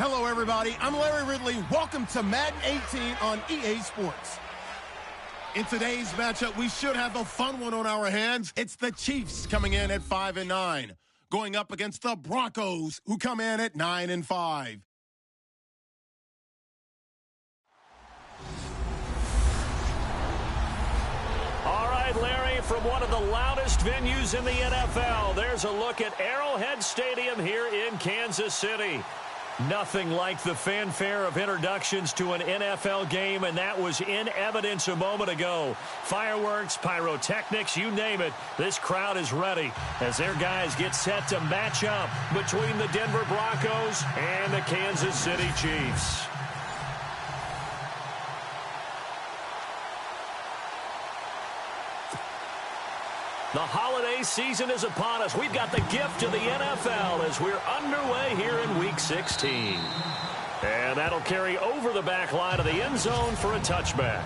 Hello, everybody. I'm Larry Ridley. Welcome to Madden 18 on EA Sports. In today's matchup, we should have a fun one on our hands. It's the Chiefs coming in at 5-9, going up against the Broncos, who come in at 9-5. All right, Larry, from one of the loudest venues in the NFL, there's a look at Arrowhead Stadium here in Kansas City. Nothing like the fanfare of introductions to an NFL game, and that was in evidence a moment ago. Fireworks, pyrotechnics, you name it, this crowd is ready as their guys get set to match up between the Denver Broncos and the Kansas City Chiefs. The holiday season is upon us. We've got the gift of the NFL as we're underway here in Week 16. And that'll carry over the back line of the end zone for a touchback.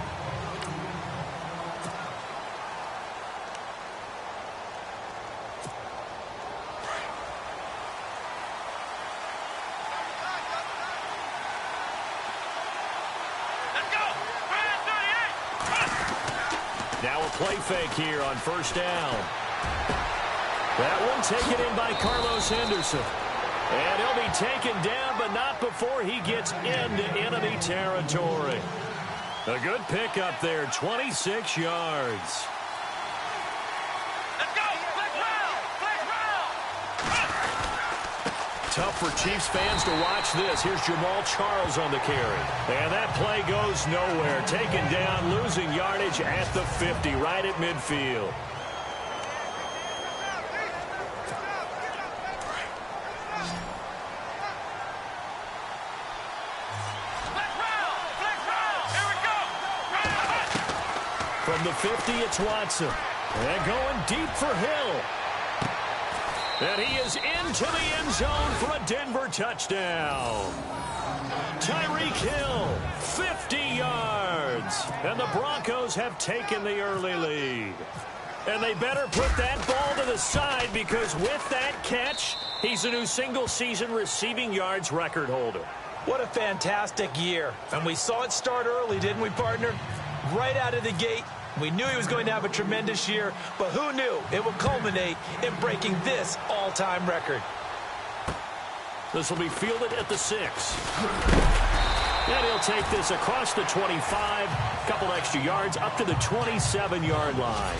Now a play fake here on first down. That one taken in by Carlos Henderson. And he'll be taken down, but not before he gets into enemy territory. A good pickup there, 26 yards. Tough for Chiefs fans to watch this. Here's Jamal Charles on the carry. And that play goes nowhere. Taken down, losing yardage at the 50, right at midfield. From the 50, it's Watson. And going deep for Hill. And he is into the end zone for a Denver touchdown. Tyreek Hill, 50 yards. And the Broncos have taken the early lead. And they better put that ball to the side because with that catch, he's a new single-season receiving yards record holder. What a fantastic year. And we saw it start early, didn't we, partner? Right out of the gate. We knew he was going to have a tremendous year, but who knew it would culminate in breaking this all-time record. This will be fielded at the 6. And he'll take this across the 25, a couple extra yards up to the 27-yard line.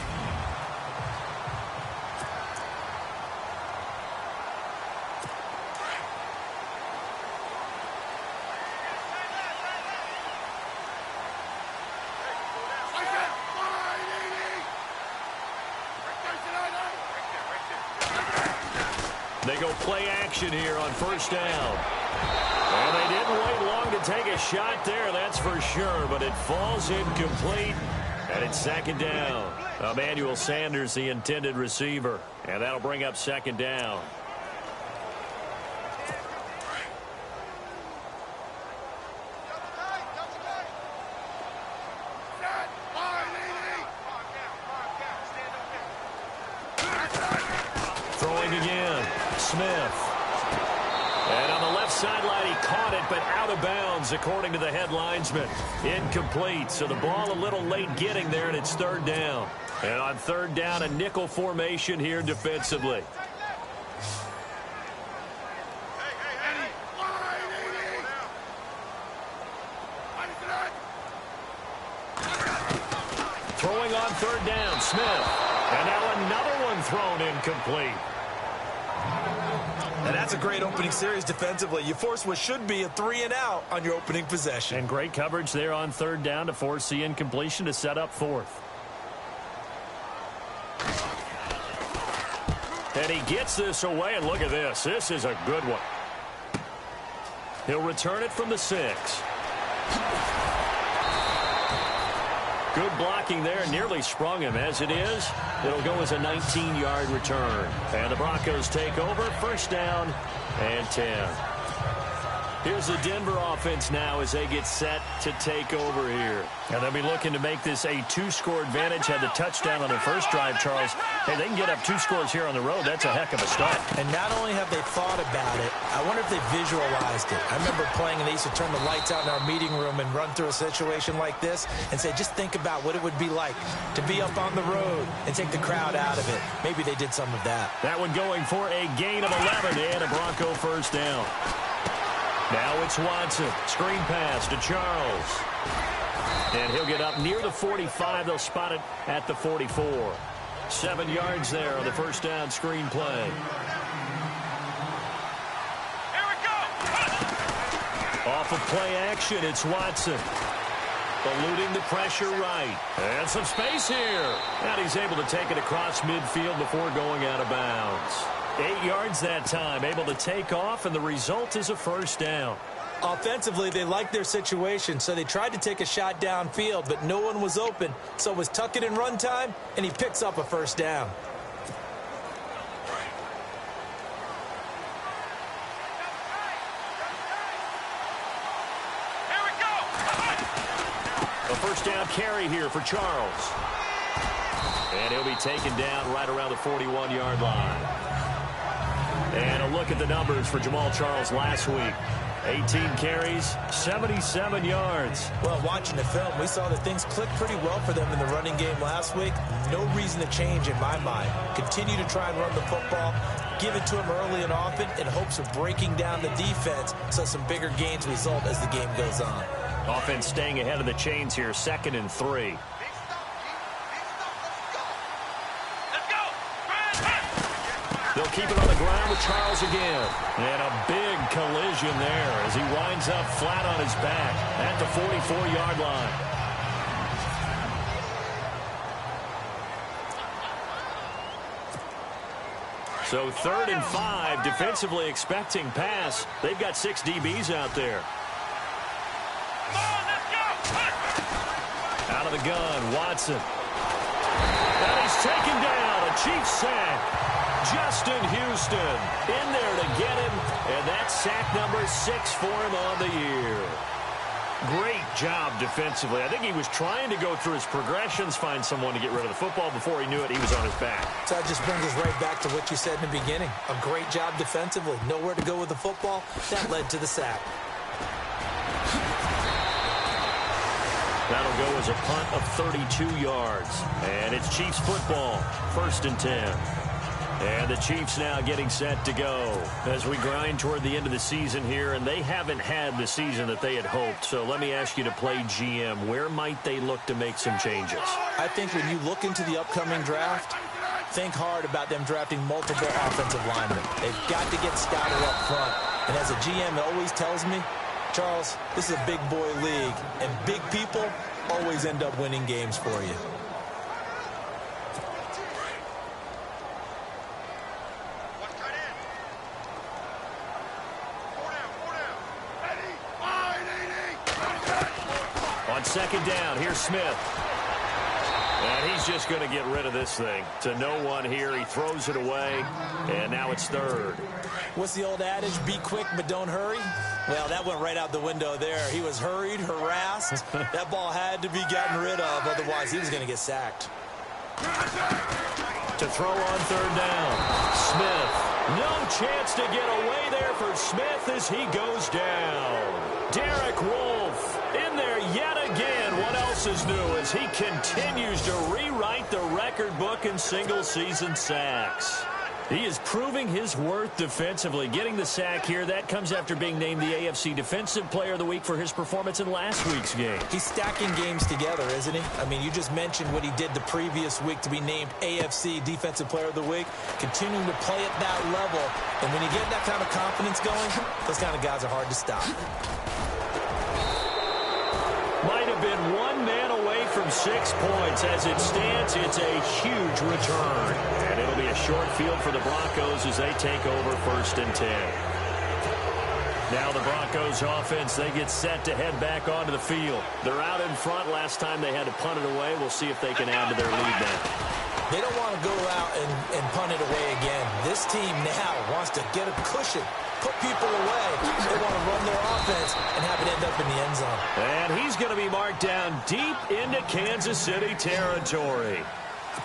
They go play action here on first down. And they didn't wait long to take a shot there, that's for sure, but it falls incomplete, and it's second down. Emmanuel Sanders, the intended receiver, and that'll bring up second down. Throwing again. Smith. And on the left sideline, he caught it, but out of bounds, according to the head linesman. Incomplete, so the ball a little late getting there, and it's third down. And on third down, a nickel formation here defensively. Throwing on third down, Smith. And now another one thrown incomplete. And that's a great opening series defensively. You force what should be a 3-and-out on your opening possession. And great coverage there on third down to force the incompletion to set up fourth. And he gets this away, and look at this. This is a good one. He'll return it from the 6. Good blocking there, nearly sprung him. As it is, it'll go as a 19-yard return. And the Broncos take over, first down and 10. Here's the Denver offense now as they get set to take over here. And they'll be looking to make this a two-score advantage. Had the touchdown on their first drive, Charles. Hey, they can get up 2 scores here on the road. That's a heck of a start. And not only have they thought about it, I wonder if they visualized it. I remember playing, and they used to turn the lights out in our meeting room and run through a situation like this and say, just think about what it would be like to be up on the road and take the crowd out of it. Maybe they did some of that. That one going for a gain of 11 and a Bronco first down. Now it's Watson. Screen pass to Charles. And he'll get up near the 45. They'll spot it at the 44. 7 yards there on the first down screen play. Here we go. Off of play action, it's Watson. Eluding the pressure right. And some space here. And he's able to take it across midfield before going out of bounds. 8 yards that time, able to take off, and the result is a first down. Offensively, they liked their situation, so they tried to take a shot downfield, but no one was open. So it was tuck it in run time, and he picks up a first down. Here we go. A first down carry here for Charles. And he'll be taken down right around the 41-yard line. And a look at the numbers for Jamal Charles last week. 18 carries, 77 yards. Well, watching the film, we saw that things clicked pretty well for them in the running game last week. No reason to change in my mind. Continue to try and run the football, give it to him early and often in hopes of breaking down the defense so some bigger gains result as the game goes on. Offense staying ahead of the chains here, 2nd and 3. They'll keep it on the ground with Charles again. And a big collision there as he winds up flat on his back at the 44-yard line. So 3rd and 5, defensively expecting pass. They've got 6 DBs out there. Out of the gun, Watson. And he's taken down, a Chiefs sack. Justin Houston in there to get him, and that's sack number 6 for him on the year. Great job defensively. I think he was trying to go through his progressions, find someone to get rid of the football. Before he knew it, he was on his back. So that just brings us right back to what you said in the beginning. A great job defensively. Nowhere to go with the football. That led to the sack. That'll go as a punt of 32 yards. And it's Chiefs football, 1st and 10. And the Chiefs now getting set to go as we grind toward the end of the season here, and they haven't had the season that they had hoped. So let me ask you to play GM. Where might they look to make some changes? I think when you look into the upcoming draft, think hard about them drafting multiple offensive linemen. They've got to get scouted up front. And as a GM, it always tells me, Charles, this is a big boy league, and big people always end up winning games for you. On 2nd down, here's Smith. And he's just going to get rid of this thing. To no one here. He throws it away, and now it's 3rd. What's the old adage? Be quick, but don't hurry. Well, that went right out the window there. He was hurried, harassed. That ball had to be gotten rid of. Otherwise, he was going to get sacked. To throw on 3rd down. Smith. No chance to get away there for Smith as he goes down. Derek Wolfe in there yet again. What else is new as he continues to rewrite the record book in single-season sacks. He is proving his worth defensively. Getting the sack here, that comes after being named the AFC Defensive Player of the Week for his performance in last week's game. He's stacking games together, isn't he? I mean, you just mentioned what he did the previous week to be named AFC Defensive Player of the Week, continuing to play at that level. And when you get that kind of confidence going, those kind of guys are hard to stop. Might have been one man away from 6 points. As it stands, it's a huge return. And it'll be a short field for the Broncos as they take over 1st and 10. Now the Broncos offense, they get set to head back onto the field. They're out in front. Last time they had to punt it away. We'll see if they can add to their lead now. They don't want to go out and punt it away again. This team now wants to get a cushion, put people away. They want to run their offense and have it end up in the end zone. And he's going to be marked down deep into Kansas City territory.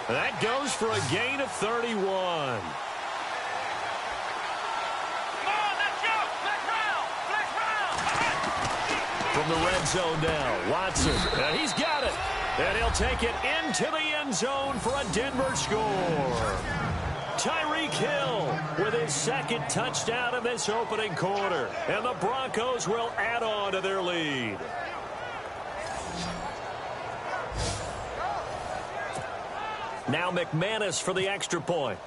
That goes for a gain of 31. From the red zone now, Watson. And he's got it. And he'll take it into the end zone for a Denver score. Tyreek Hill with his second touchdown in this opening quarter. And the Broncos will add on to their lead. Now McManus for the extra point.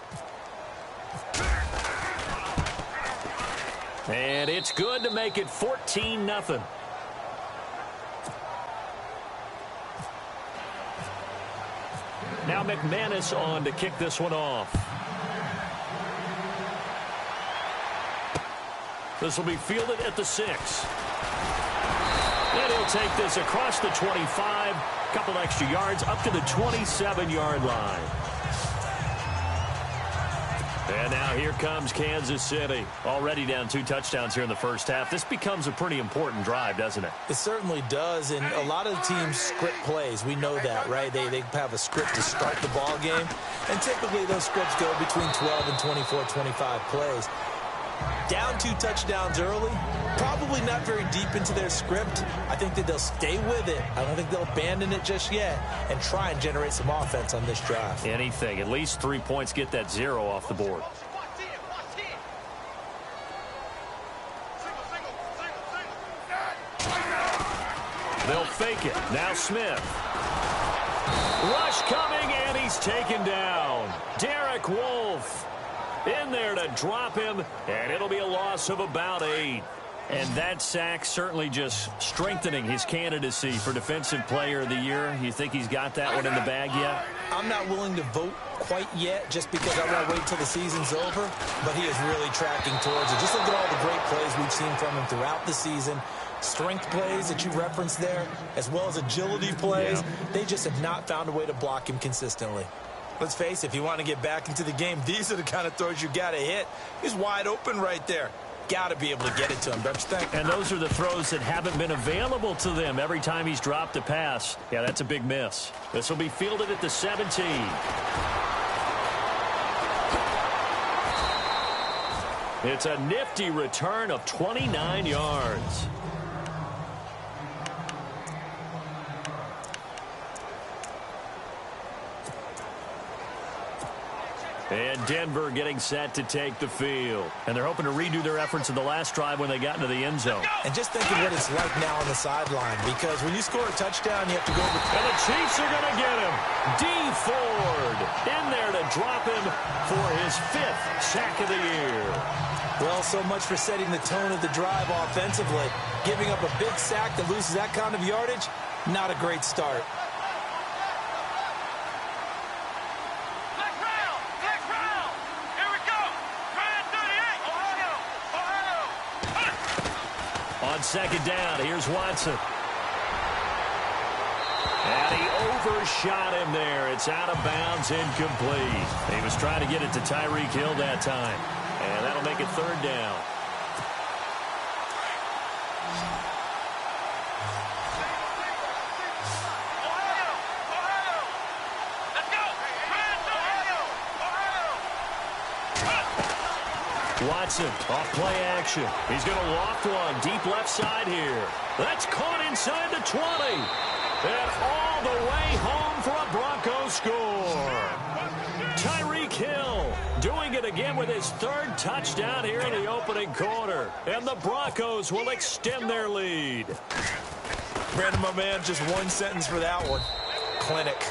And it's good to make it 14-0. Now McManus on to kick this one off. This will be fielded at the 6. And he'll take this across the 25, couple extra yards up to the 27-yard line. And now here comes Kansas City. Already down 2 touchdowns here in the first half. This becomes a pretty important drive, doesn't it? It certainly does, and a lot of the teams script plays. We know that, right? They have a script to start the ball game, and typically those scripts go between 12 and 24, 25 plays. Down 2 touchdowns early, probably not very deep into their script. I think that they'll stay with it. I don't think they'll abandon it just yet and try and generate some offense on this drive. Anything. At least 3 points, get that 0 off the board. They'll fake it. Now Smith. Rush coming, and he's taken down. Derek Wolfe in there to drop him, and it'll be a loss of about 8. And that sack certainly just strengthening his candidacy for Defensive Player of the Year. You think he's got that one in the bag yet? I'm not willing to vote quite yet just because I want to wait till the season's over, but he is really tracking towards it. Just look at all the great plays we've seen from him throughout the season. Strength plays that you referenced there, as well as agility plays. Yeah. They just have not found a way to block him consistently. Let's face it, if you want to get back into the game, these are the kind of throws you got to hit. He's wide open right there. Got to be able to get it to him, don't you think? And those are the throws that haven't been available to them every time he's dropped a pass. Yeah, that's a big miss. This will be fielded at the 17. It's a nifty return of 29 yards. And Denver getting set to take the field. And they're hoping to redo their efforts in the last drive when they got into the end zone. And just think of what it's like now on the sideline, because when you score a touchdown, you have to go over. And the Chiefs are going to get him. Dee Ford in there to drop him for his 5th sack of the year. Well, so much for setting the tone of the drive offensively. Giving up a big sack that loses that kind of yardage, not a great start. On second down, here's Watson. And he overshot him there. It's out of bounds, incomplete. He was trying to get it to Tyreek Hill that time. And that'll make it 3rd down. Watson off play action. He's going to loft one deep left side here. That's caught inside the 20. And all the way home for a Broncos score. Tyreek Hill doing it again with his 3rd touchdown here in the opening quarter. And the Broncos will extend their lead. Brandon, my man, just one sentence for that one. Clinic.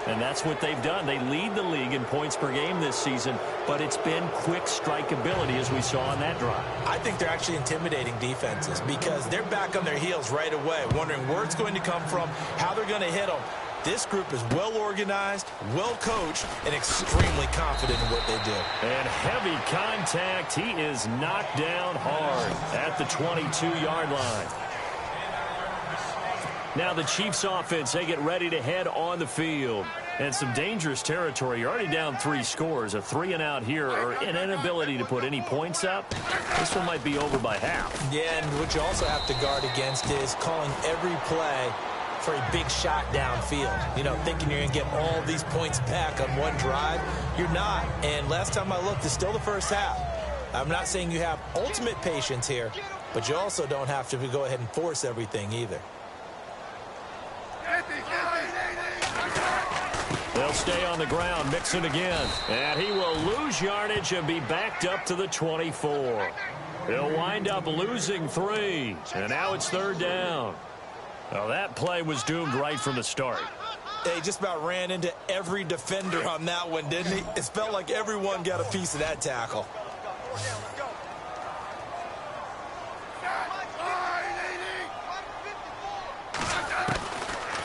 And that's what they've done. They lead the league in points per game this season, but it's been quick strikeability as we saw on that drive. I think they're actually intimidating defenses because they're back on their heels right away, wondering where it's going to come from, how they're going to hit them. This group is well organized, well coached, and extremely confident in what they do. And heavy contact. He is knocked down hard at the 22-yard line. Now the Chiefs offense, they get ready to head on the field. And some dangerous territory. You're already down 3 scores. A 3-and-out here or an inability to put any points up. This one might be over by half. Yeah, and what you also have to guard against is calling every play for a big shot downfield. You know, thinking you're going to get all these points back on one drive. You're not. And last time I looked, it's still the first half. I'm not saying you have ultimate patience here, but you also don't have to go ahead and force everything either. They'll stay on the ground, Mixon again. And he will lose yardage and be backed up to the 24. He'll wind up losing 3. And now it's 3rd down. Well, that play was doomed right from the start. He just about ran into every defender on that one, didn't he? It felt like everyone got a piece of that tackle.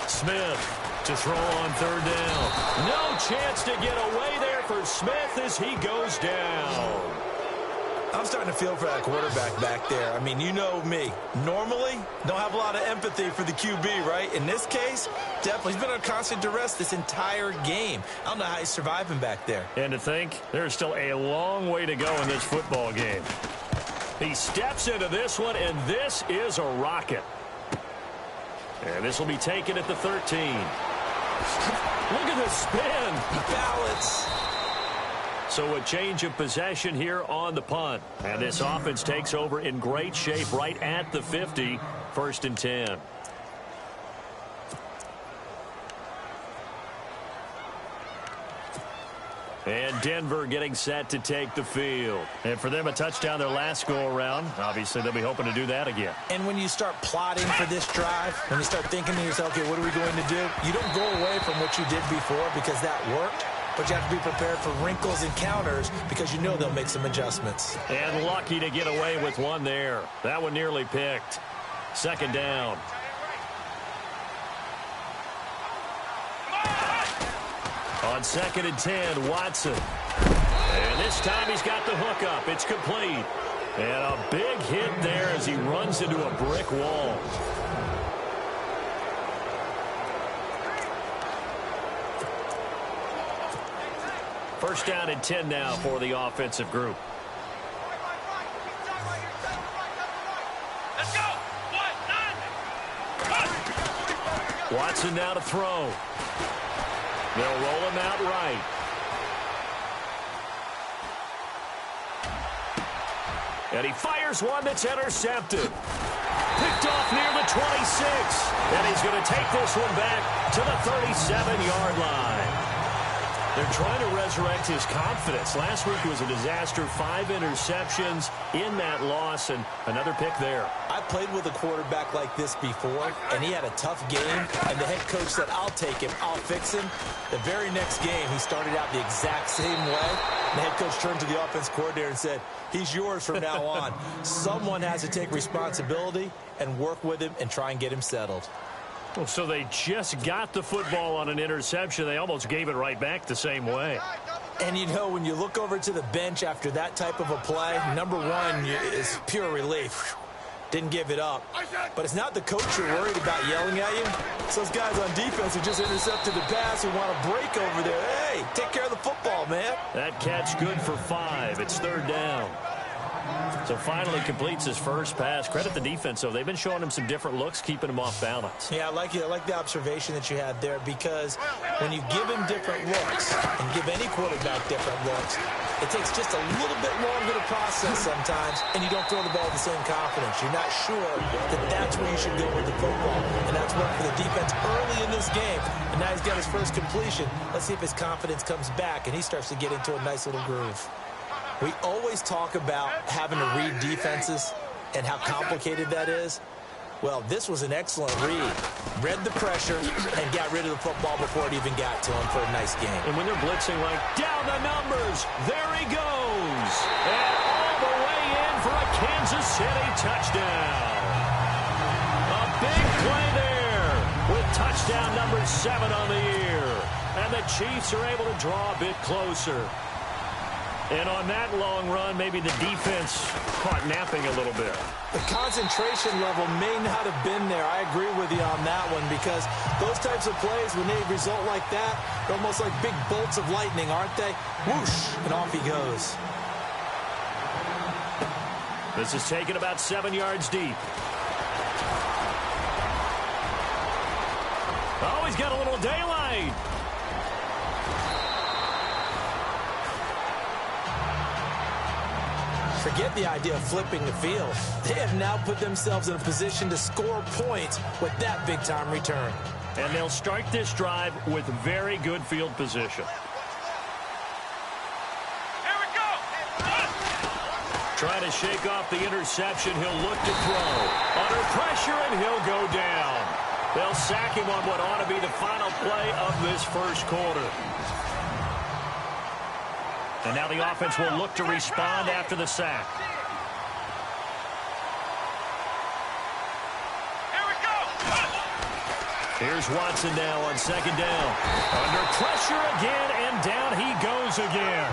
Smith to throw on 3rd down. No chance to get away there for Smith as he goes down. I'm starting to feel for that quarterback back there. I mean, you know me. Normally, don't have a lot of empathy for the QB, right? In this case, definitely. He's been under constant duress this entire game. I don't know how he's surviving back there. And to think, there's still a long way to go in this football game. He steps into this one, and this is a rocket. And this will be taken at the 13. Look at the spin. Balance. So a change of possession here on the punt. And this offense takes over in great shape right at the 50. 1st and 10. And Denver getting set to take the field. And for them, a touchdown their last go-around. Obviously, they'll be hoping to do that again. And when you start plotting for this drive, when you start thinking to yourself, okay, what are we going to do? You don't go away from what you did before because that worked. But you have to be prepared for wrinkles and counters because you know they'll make some adjustments. And lucky to get away with one there. That one nearly picked. 2nd down. On 2nd and 10, Watson. And this time he's got the hook up. It's complete. And a big hit there as he runs into a brick wall. First down and 10 now for the offensive group. Let's go. Watson now to throw. They'll roll him out right. And he fires one that's intercepted. Picked off near the 26. And he's going to take this one back to the 37-yard line. They're trying to resurrect his confidence. Last week was a disaster. 5 interceptions in that loss, and another pick there. I played with a quarterback like this before, and he had a tough game, and the head coach said, I'll take him, I'll fix him. The very next game, he started out the exact same way. The head coach turned to the offense coordinator and said, he's yours from now on. Someone has to take responsibility and work with him and try and get him settled. Well, so they just got the football on an interception. They almost gave it right back the same way. And, you know, when you look over to the bench after that type of a play, number one is pure relief. Didn't give it up. But it's not the coach you're worried about yelling at you. It's those guys on defense who just intercepted the pass who want to break over there. Hey, take care of the football, man. That catch good for 5. It's 3rd down. So finally completes his first pass. Credit the defense, though. They've been showing him some different looks, keeping him off balance. Yeah, I like the observation that you had there, because when you give him different looks and give any quarterback different looks, it takes just a little bit longer to process sometimes, and you don't throw the ball with the same confidence. You're not sure that that's where you should go with the football, and that's worked for the defense early in this game, and now he's got his first completion. Let's see if his confidence comes back, and he starts to get into a nice little groove. We always talk about having to read defenses and how complicated that is. Well, this was an excellent read. Read the pressure and got rid of the football before it even got to him for a nice game. And when they're blitzing like, down the numbers, there he goes. And all the way in for a Kansas City touchdown. A big play there with touchdown number 7 on the year. And the Chiefs are able to draw a bit closer. And on that long run, maybe the defense caught napping a little bit. The concentration level may not have been there. I agree with you on that one, because those types of plays, when they result like that, they're almost like big bolts of lightning, aren't they? Whoosh, and off he goes. This is taken about 7 yards deep. Oh, he's got a little daylight. Forget the idea of flipping the field. They have now put themselves in a position to score points with that big-time return. And they'll start this drive with very good field position. Here we go. Trying to shake off the interception. He'll look to throw. Under pressure, and he'll go down. They'll sack him on what ought to be the final play of this first quarter. And now the offense will look to respond after the sack. Here we go. Here's Watson now on second down. Under pressure again, and down he goes again.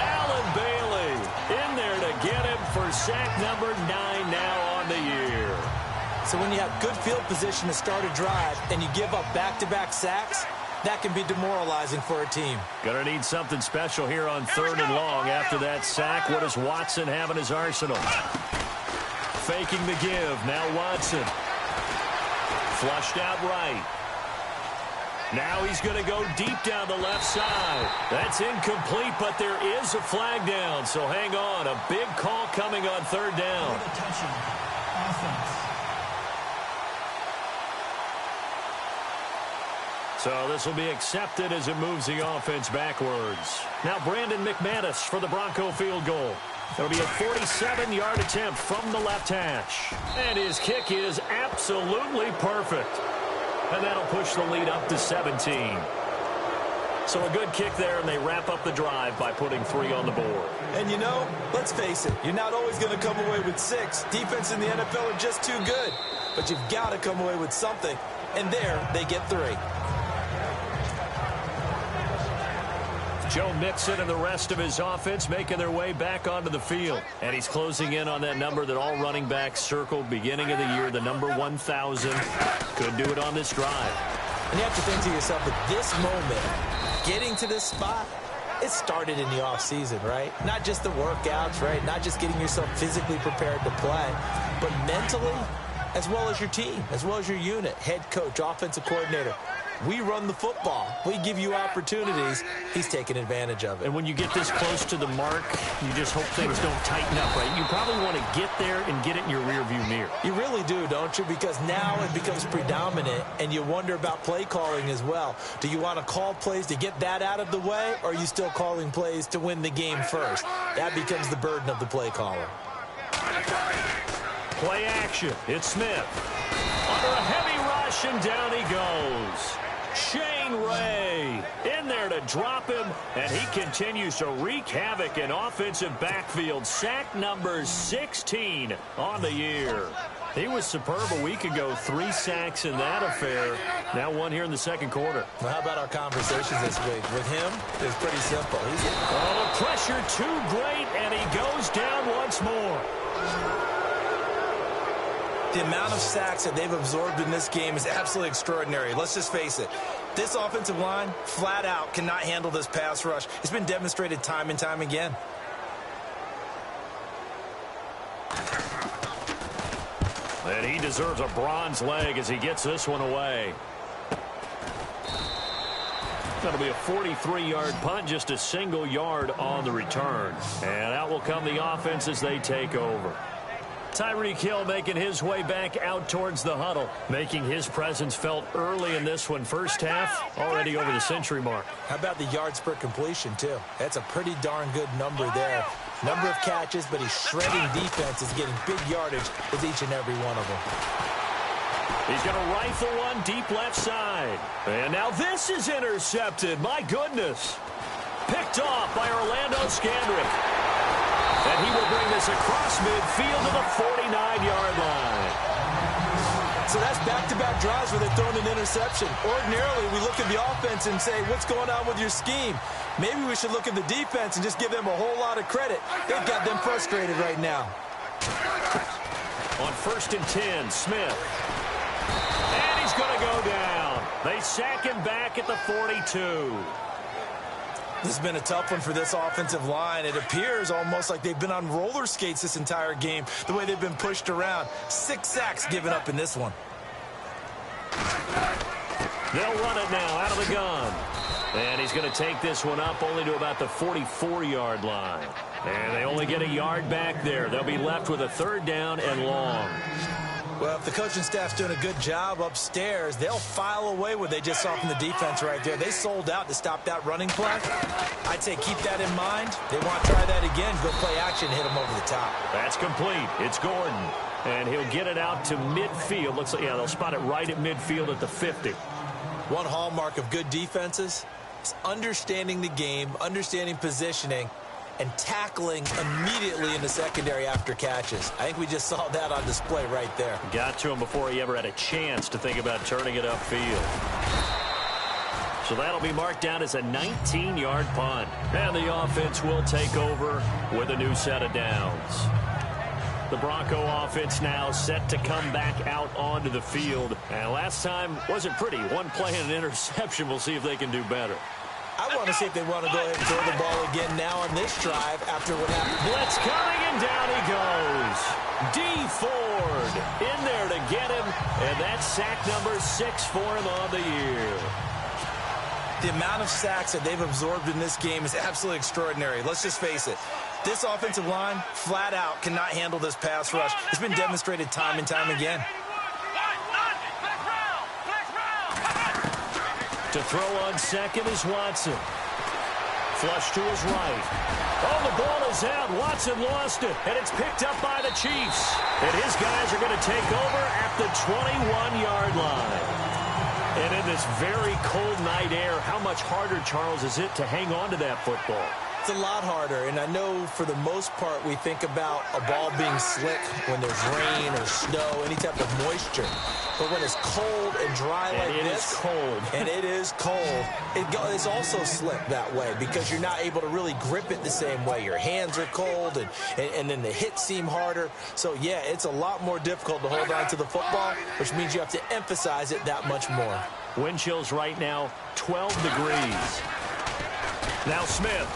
Allen Bailey in there to get him for sack number 9 now on the year. So when you have good field position to start a drive and you give up back-to-back sacks, that can be demoralizing for a team. Gonna need something special here on 3rd and long after that sack. What does Watson have in his arsenal? Faking the give. Now Watson. Flushed out right. Now he's going to go deep down the left side. That's incomplete, but there is a flag down. So hang on. A big call coming on 3rd down. So this will be accepted as it moves the offense backwards. Now Brandon McManus for the Bronco field goal. It'll be a 47-yard attempt from the left hash. And his kick is absolutely perfect. And that'll push the lead up to 17. So a good kick there, and they wrap up the drive by putting 3 on the board. And you know, let's face it, you're not always going to come away with 6. Defense in the NFL are just too good. But you've got to come away with something. And there, they get 3. Joe Mixon and the rest of his offense making their way back onto the field. And he's closing in on that number that all running backs circled beginning of the year, the number 1,000. Could do it on this drive. And you have to think to yourself, at this moment, getting to this spot, it started in the offseason, right? Not just the workouts, right? Not just getting yourself physically prepared to play, but mentally, as well as your team, as well as your unit, head coach, offensive coordinator. We run the football. We give you opportunities. He's taking advantage of it. And when you get this close to the mark, you just hope things don't tighten up, right? You probably want to get there and get it in your rearview mirror. You really do, don't you? Because now it becomes predominant, and you wonder about play calling as well. Do you want to call plays to get that out of the way, or are you still calling plays to win the game first? That becomes the burden of the play caller. Play action. It's Smith. Under a heavy rush, and down he goes. Shane Ray in there to drop him, and he continues to wreak havoc in offensive backfield. Sack number 16 on the year. He was superb a week ago. 3 sacks in that affair. Now 1 here in the second quarter. Well, how about our conversations this week? With him, it's pretty simple. Oh, the pressure too great, and he goes down once more. The amount of sacks that they've absorbed in this game is absolutely extraordinary. Let's just face it. This offensive line, flat out, cannot handle this pass rush. It's been demonstrated time and time again. And he deserves a bronze leg as he gets this one away. That'll be a 43-yard punt, just a single yard on the return. And out will come the offense as they take over. Tyreek Hill making his way back out towards the huddle, making his presence felt early in this one. First half, already over the century mark. How about the yards per completion, too? That's a pretty darn good number there. Number of catches, but he's shredding defenses, getting big yardage with each and every one of them. He's going to rifle one deep left side. And now this is intercepted. My goodness. Picked off by Orlando Scandrick. And he will bring this across midfield to the 49-yard line. So that's back-to-back drives where they're throwing an interception. Ordinarily, we look at the offense and say, what's going on with your scheme? Maybe we should look at the defense and just give them a whole lot of credit. They've got them frustrated right now. On 1st and 10, Smith. And he's going to go down. They sack him back at the 42. This has been a tough one for this offensive line. It appears almost like they've been on roller skates this entire game, the way they've been pushed around. 6 sacks given up in this one. They'll run it now out of the gun. And he's going to take this one up only to about the 44-yard line. And they only get a yard back there. They'll be left with a 3rd down and long. Well, if the coaching staff's doing a good job upstairs, they'll file away what they just saw from the defense right there. They sold out to stop that running play. I'd say keep that in mind. They want to try that again. Go play action, hit them over the top. That's complete. It's Gordon. And he'll get it out to midfield. Looks like, yeah, they'll spot it right at midfield at the 50. One hallmark of good defenses is understanding the game, understanding positioning, and tackling immediately in the secondary after catches. I think we just saw that on display right there. Got to him before he ever had a chance to think about turning it upfield. So that'll be marked down as a 19-yard punt. And the offense will take over with a new set of downs. The Bronco offense now set to come back out onto the field. And last time wasn't pretty. One play and an interception. We'll see if they can do better. I want to see if they want to go ahead and throw the ball again now on this drive after what happened. Blitz coming, and down he goes. D. Ford in there to get him, and that's sack number 6 for him on the year. The amount of sacks that they've absorbed in this game is absolutely extraordinary. Let's just face it. This offensive line, flat out, cannot handle this pass rush. It's been demonstrated time and time again. To throw on second is Watson. Flush to his right. Oh, the ball is out. Watson lost it, and it's picked up by the Chiefs. And his guys are going to take over at the 21-yard line. And in this very cold night air, how much harder, Charles, is it to hang on to that football? It's a lot harder, and I know for the most part we think about a ball being slick when there's rain or snow, any type of moisture. But when it's cold and dry like this, it is cold. And it is cold, it's also slick that way because you're not able to really grip it the same way. Your hands are cold, and then the hits seem harder. So, yeah, it's a lot more difficult to hold on to the football, which means you have to emphasize it that much more. Wind chills right now, 12 degrees. Now Smith.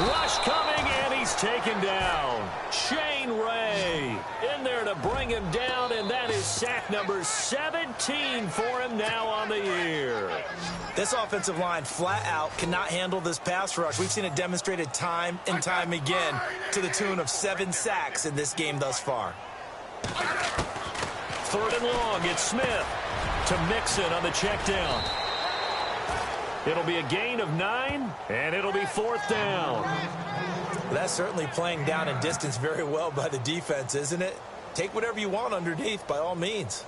Rush coming, and he's taken down. Shane Ray in there to bring him down, and that is sack number 17 for him now on the year. This offensive line flat out cannot handle this pass rush. We've seen it demonstrated time and time again to the tune of 7 sacks in this game thus far. 3rd and long, it's Smith to Mixon on the check down. It'll be a gain of 9, and it'll be 4th down. That's certainly playing down in distance very well by the defense, isn't it? Take whatever you want underneath, by all means.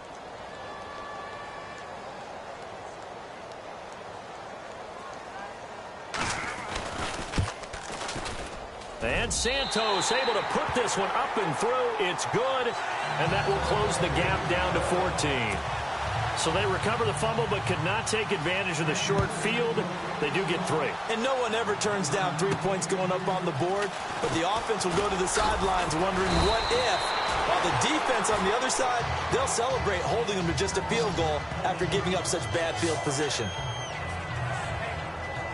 And Santos able to put this one up and through. It's good, and that will close the gap down to 14. So they recover the fumble but could not take advantage of the short field. They do get 3. And no one ever turns down 3 points going up on the board, but the offense will go to the sidelines wondering what if, while the defense on the other side, they'll celebrate holding them to just a field goal after giving up such bad field position.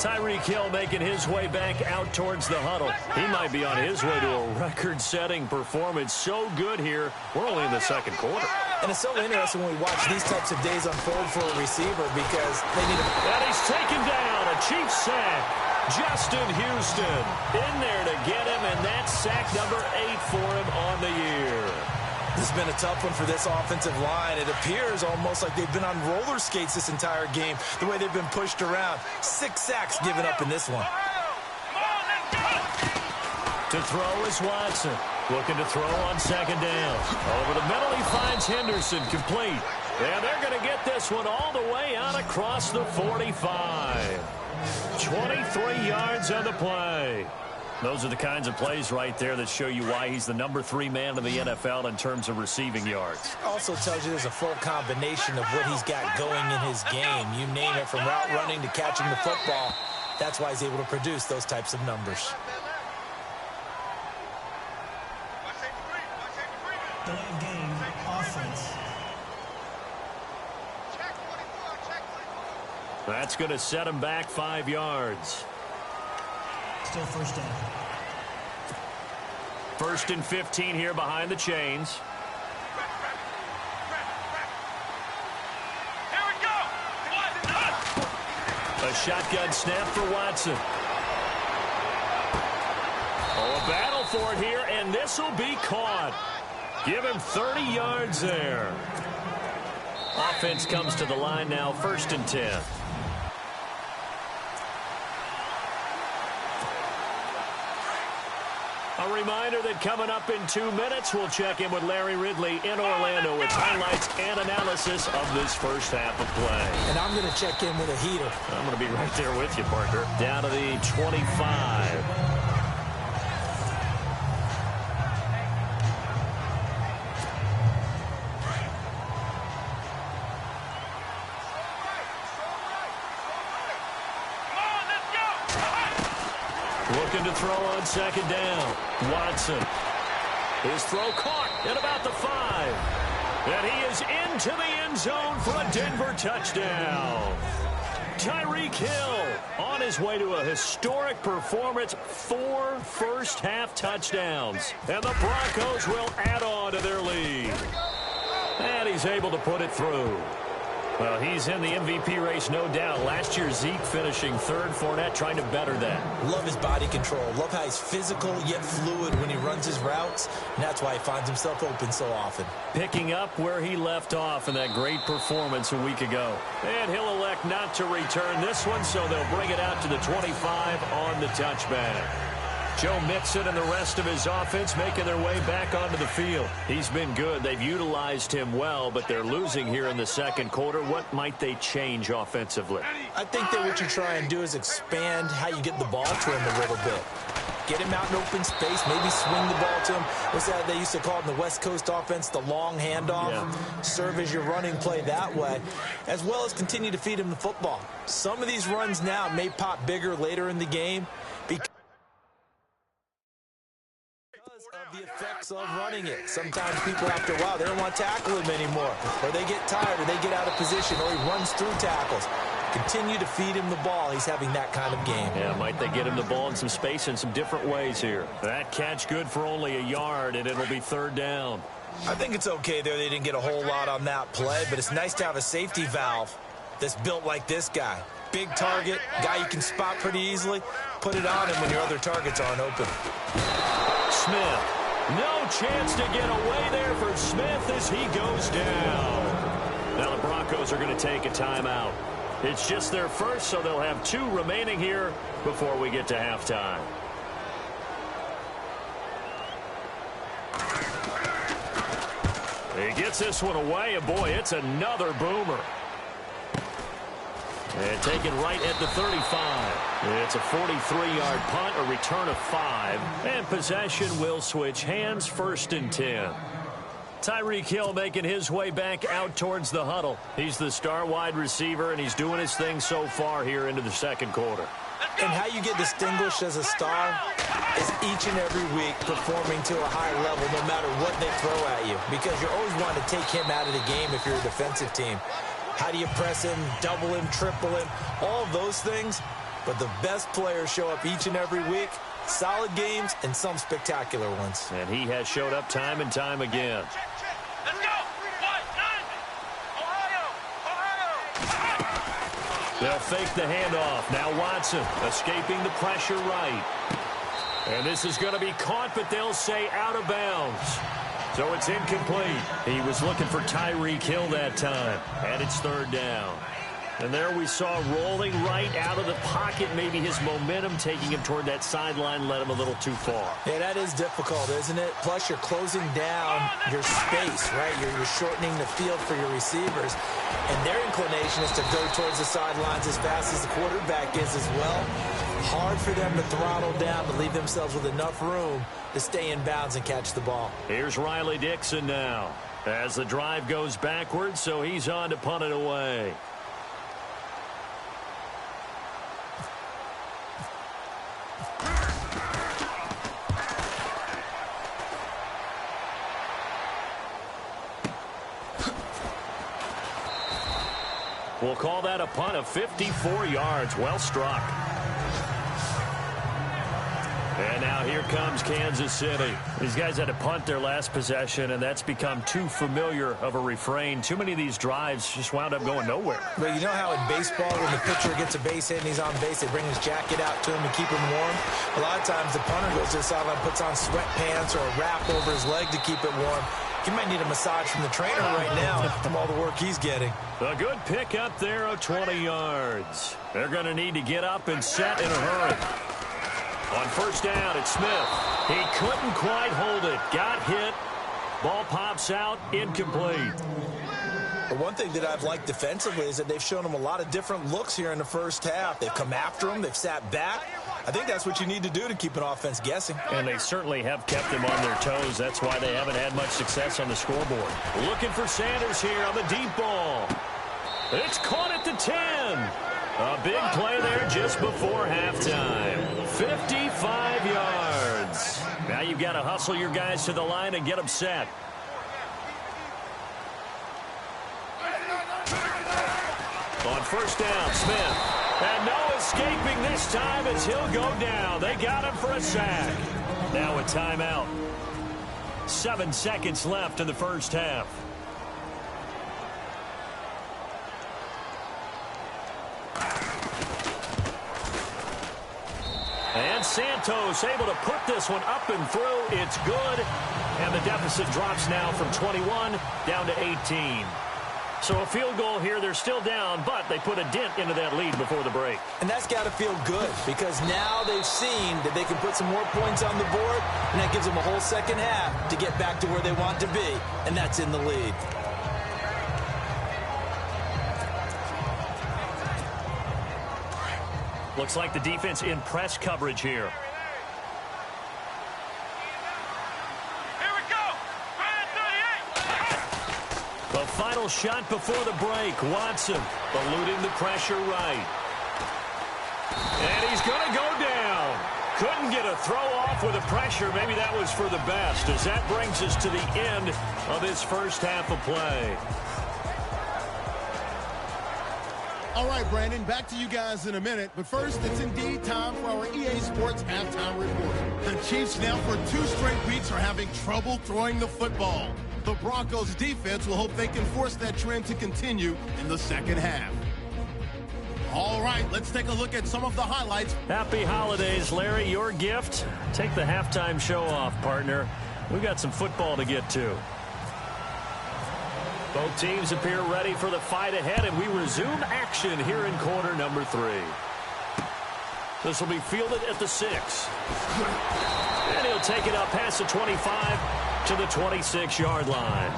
Tyreek Hill making his way back out towards the huddle. He might be on his way to a record-setting performance. So good here. We're only in the 2nd quarter. And it's so interesting when we watch these types of days unfold for a receiver because they need a... And he's taken down. A Chiefs sack. Justin Houston in there to get him, and that's sack number 8 for him on the year. This has been a tough one for this offensive line. It appears almost like they've been on roller skates this entire game, the way they've been pushed around. 6 sacks given up in this one. To throw is Watson. Looking to throw on 2nd down. Over the middle, he finds Henderson complete. And they're going to get this one all the way out across the 45. 23 yards on the play. Those are the kinds of plays right there that show you why he's the #3 man in the NFL in terms of receiving yards. Also tells you there's a full combination of what he's got going in his game. You name it, from route running to catching the football. That's why he's able to produce those types of numbers. Delay of game, offense. That's going to set him back 5 yards. Still first down. 1st and 15 here behind the chains. Here we go. A shotgun snap for Watson. Oh, a battle for it here, and this will be caught. Give him 30 yards there. Offense comes to the line now, 1st and 10. A reminder that coming up in 2 minutes, we'll check in with Larry Ridley in Orlando with highlights and analysis of this first half of play. And I'm going to check in with a heater. I'm going to be right there with you, partner. Down to the 25. Looking to throw on 2nd down. Watson. His throw caught at about the 5. And he is into the end zone for a Denver touchdown. Tyreek Hill on his way to a historic performance. 4 first-half touchdowns. And the Broncos will add on to their lead. And he's able to put it through. Well, he's in the MVP race, no doubt. Last year, Zeke finishing 3rd. Fournette trying to better that. Love his body control. Love how he's physical yet fluid when he runs his routes. And that's why he finds himself open so often. Picking up where he left off in that great performance a week ago. And he'll elect not to return this one, so they'll bring it out to the 25 on the touchback. Joe Mixon and the rest of his offense making their way back onto the field. He's been good. They've utilized him well, but they're losing here in the 2nd quarter. What might they change offensively? I think that what you try and do is expand how you get the ball to him a little bit. Get him out in open space, maybe swing the ball to him. What's that they used to call it in the West Coast offense, the long handoff? Yeah. Serve as your running play that way, as well as continue to feed him the football. Some of these runs now may pop bigger later in the game because of the effects of running it. Sometimes people, after a while, they don't want to tackle him anymore, or they get tired, or they get out of position, or he runs through tackles. Continue to feed him the ball. He's having that kind of game. Yeah, might they get him the ball in some space in some different ways here. That catch good for only a yard, and it'll be 3rd down. I think it's okay there. They didn't get a whole lot on that play, but it's nice to have a safety valve that's built like this guy. Big target, guy you can spot pretty easily. Put it on him when your other targets aren't open. Smith. No chance to get away there for Smith as he goes down. Now the Broncos are going to take a timeout. It's just their first, so they'll have 2 remaining here before we get to halftime. He gets this one away, and boy, it's another boomer. And taken right at the 35. It's a 43-yard punt, a return of 5. And possession will switch hands, 1st and 10. Tyreek Hill making his way back out towards the huddle. He's the star wide receiver, and he's doing his thing so far here into the 2nd quarter. And how you get distinguished as a star is each and every week performing to a high level no matter what they throw at you, because you're always wanting to take him out of the game if you're a defensive team. How do you press him, double him, triple him, all of those things? But the best players show up each and every week. Solid games and some spectacular ones. And he has showed up time and time again. Let's go. Ohio. They'll fake the handoff. Now Watson escaping the pressure right. And this is going to be caught, but they'll say out of bounds. So it's incomplete. He was looking for Tyreek Hill that time. And it's 3rd down. And there we saw rolling right out of the pocket. Maybe his momentum taking him toward that sideline led him a little too far. Yeah, that is difficult, isn't it? Plus, you're closing down your space, right? You're shortening the field for your receivers. And their inclination is to go towards the sidelines as fast as the quarterback is as well. Hard for them to throttle down to leave themselves with enough room to stay in bounds and catch the ball. Here's Riley Dixon now as the drive goes backwards, so he's on to punt it away. We'll call that a punt of 54 yards. Well struck. And now here comes Kansas City. These guys had to punt their last possession, and that's become too familiar of a refrain. Too many of these drives just wound up going nowhere. But you know how in baseball, when the pitcher gets a base hit and he's on base, they bring his jacket out to him to keep him warm? A lot of times the punter goes to the sideline, puts on sweatpants or a wrap over his leg to keep it warm. He might need a massage from the trainer right now from all the work he's getting. A good pick up there of 20 yards. They're going to need to get up and set in a hurry. On first down, it's Smith. He couldn't quite hold it. Got hit. Ball pops out, incomplete. The one thing that I've liked defensively is that they've shown him a lot of different looks here in the first half. They've come after him. They've sat back. I think that's what you need to do to keep an offense guessing. And they certainly have kept them on their toes. That's why they haven't had much success on the scoreboard. Looking for Sanders here on the deep ball. It's caught at the 10. A big play there just before halftime. 55 yards. Now you've got to hustle your guys to the line and get them set. On first down, Smith. And no escaping this time as he'll go down. They got him for a sack. Now a timeout. 7 seconds left in the first half. And Santos able to put this one up and through. It's good. And the deficit drops now from 21 down to 18. So a field goal here. They're still down, but they put a dent into that lead before the break. And that's got to feel good because now they've seen that they can put some more points on the board, and that gives them a whole second half to get back to where they want to be, and that's in the lead. Looks like the defense in press coverage here. Here we go. The final shot before the break. Watson eluding the pressure right. And he's going to go down. Couldn't get a throw off with the pressure. Maybe that was for the best, as that brings us to the end of this first half of play. All right, Brandon, back to you guys in a minute. But first, it's indeed time for our EA Sports halftime report. The Chiefs now for 2 straight weeks are having trouble throwing the football. The Broncos defense will hope they can force that trend to continue in the second half. All right, let's take a look at some of the highlights. Happy holidays, Larry. Your gift. Take the halftime show off, partner. We've got some football to get to. Both teams appear ready for the fight ahead, and we resume action here in quarter number 3. This will be fielded at the 6. And he'll take it up past the 25 to the 26-yard line.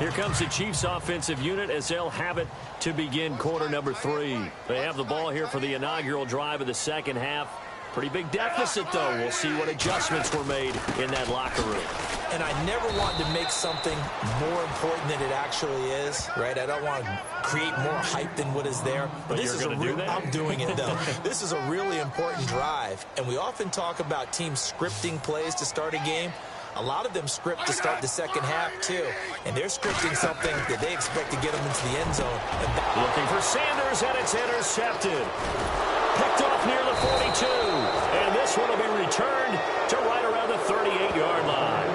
Here comes the Chiefs offensive unit as they'll have it to begin quarter number 3. They have the ball here for the inaugural drive of the second half. Pretty big deficit, though. We'll see what adjustments were made in that locker room. And I never want to make something more important than it actually is, right? I don't want to create more hype than what is there. But this is a real. I'm doing it, though. This is a really important drive. And we often talk about teams scripting plays to start a game. A lot of them script to start the second half, too. And they're scripting something that they expect to get them into the end zone. Looking for Sanders, and it's intercepted. Picked off near the 42. And this one will be returned to right around the 38-yard line.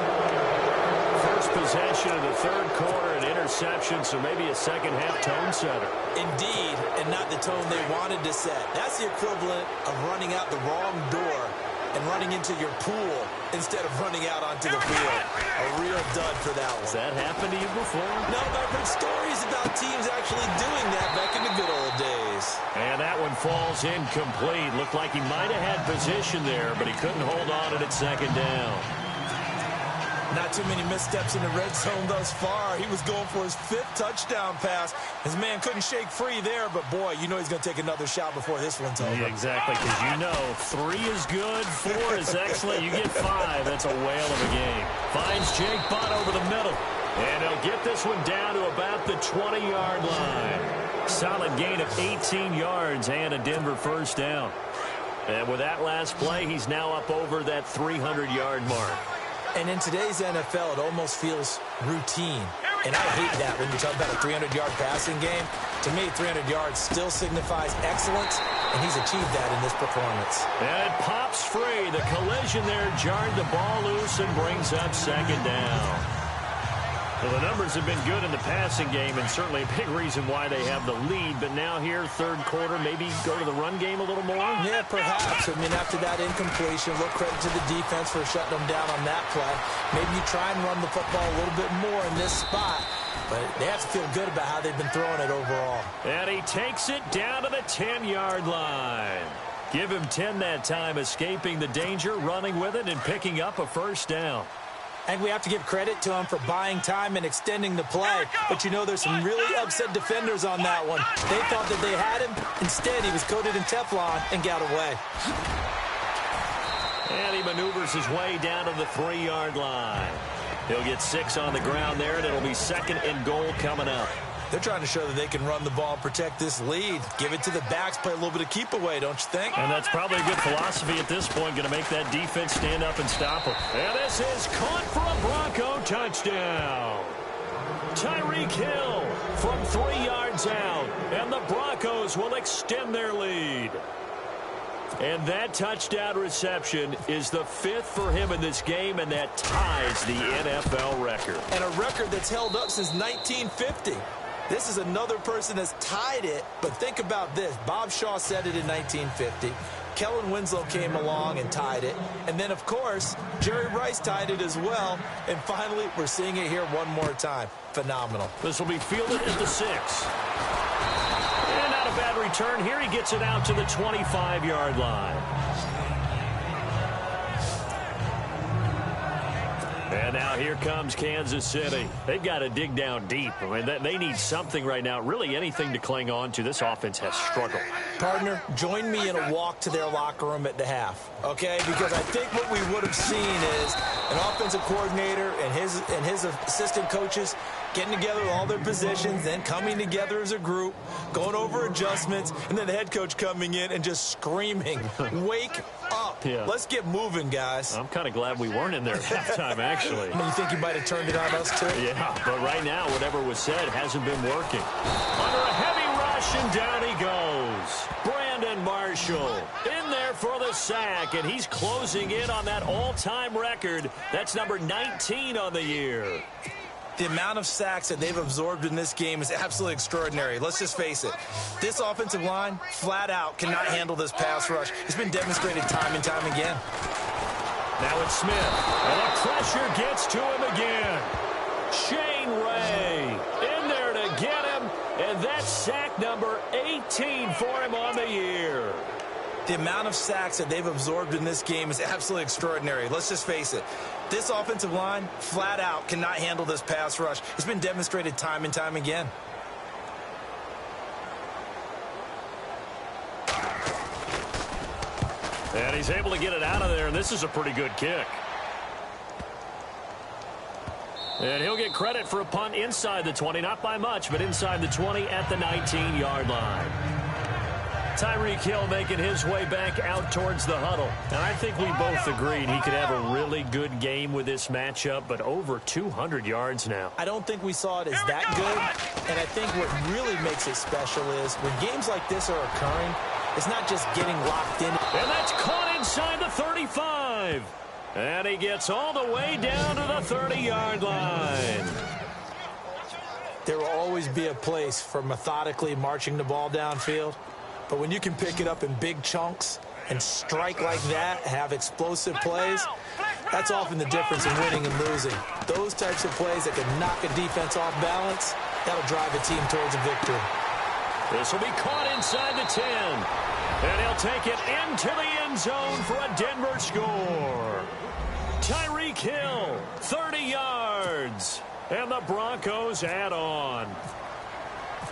First possession of the third quarter, an interception, so maybe a second-half tone setter. Indeed, and not the tone they wanted to set. That's the equivalent of running out the wrong door and running into your pool instead of running out onto the field. A real dud for that one. Has that happened to you before? No, but I've heard stories about teams actually doing that back in the good old days. And that one falls incomplete. Looked like he might have had position there, but he couldn't hold on at second down. Not too many missteps in the red zone thus far. He was going for his 5th touchdown pass. His man couldn't shake free there, but boy, you know he's going to take another shot before this one's over. Yeah, exactly, because you know 3 is good, 4 is excellent. You get 5, that's a whale of a game. Finds Jake Butt over the middle, and he'll get this one down to about the 20-yard line. Solid gain of 18 yards and a Denver first down. And with that last play, he's now up over that 300-yard mark. And in today's NFL, it almost feels routine. And I hate that when you talk about a 300-yard passing game. To me, 300 yards still signifies excellence, and he's achieved that in this performance. And it pops free. The collision there jarred the ball loose and brings up second down. Well, the numbers have been good in the passing game, and certainly a big reason why they have the lead. But now here, third quarter, maybe go to the run game a little more? Yeah, perhaps. I mean, after that incompletion, a little credit to the defense for shutting them down on that play. Maybe you try and run the football a little bit more in this spot. But they have to feel good about how they've been throwing it overall. And he takes it down to the 10-yard line. Give him 10 that time, escaping the danger, running with it, and picking up a first down. And we have to give credit to him for buying time and extending the play. But, you know, there's some really upset defenders on that one. They thought that they had him. Instead, he was coated in Teflon and got away. And he maneuvers his way down to the 3-yard line. He'll get 6 on the ground there, and it'll be 2nd and goal coming up. They're trying to show that they can run the ball and protect this lead. Give it to the backs, play a little bit of keep away, don't you think? And that's probably a good philosophy at this point, going to make that defense stand up and stop them. And this is caught for a Bronco touchdown. Tyreek Hill from 3 yards out, and the Broncos will extend their lead. And that touchdown reception is the 5th for him in this game, and that ties the NFL record. And a record that's held up since 1950. This is another person that's tied it, but think about this. Bob Shaw said it in 1950. Kellen Winslow came along and tied it. And then, of course, Jerry Rice tied it as well. And finally, we're seeing it here one more time. Phenomenal. This will be fielded at the 6. And not a bad return here. He gets it out to the 25-yard line. And now here comes Kansas City. They've got to dig down deep. I mean, they need something right now, really anything to cling on to. This offense has struggled. Partner, join me in a walk to their locker room at the half, okay? Because I think what we would have seen is an offensive coordinator and his assistant coaches getting together with all their positions, then coming together as a group, going over adjustments, and then the head coach coming in and just screaming, wake up. Yeah. Let's get moving, guys. I'm kind of glad we weren't in there at halftime, actually. You think you might have turned it on us, too? Yeah, but right now, whatever was said hasn't been working. Under a heavy rush, and down he goes. Brandon Marshall in there for the sack, and he's closing in on that all-time record. That's number 19 on the year. The amount of sacks that they've absorbed in this game is absolutely extraordinary. Let's just face it. This offensive line, flat out, cannot handle this pass rush. It's been demonstrated time and time again. Now it's Smith. And the pressure gets to him again. Shane Ray in there to get him. And that's sack number 18 for him on the year. The amount of sacks that they've absorbed in this game is absolutely extraordinary. Let's just face it. This offensive line, flat out, cannot handle this pass rush. It's been demonstrated time and time again. And he's able to get it out of there, and this is a pretty good kick. And he'll get credit for a punt inside the 20, not by much, but inside the 20 at the 19-yard line. Tyreek Hill making his way back out towards the huddle. And I think we both agreed he could have a really good game with this matchup, but over 200 yards now. I don't think we saw it as that good. And I think what really makes it special is when games like this are occurring, it's not just getting locked in. And that's caught inside the 35. And he gets all the way down to the 30-yard line. There will always be a place for methodically marching the ball downfield. But when you can pick it up in big chunks and strike like that, have explosive plays, that's often the difference in winning and losing. Those types of plays that can knock a defense off balance, that'll drive a team towards a victory. This will be caught inside the 10. And he'll take it into the end zone for a Denver score. Tyreek Hill, 30 yards. And the Broncos add on.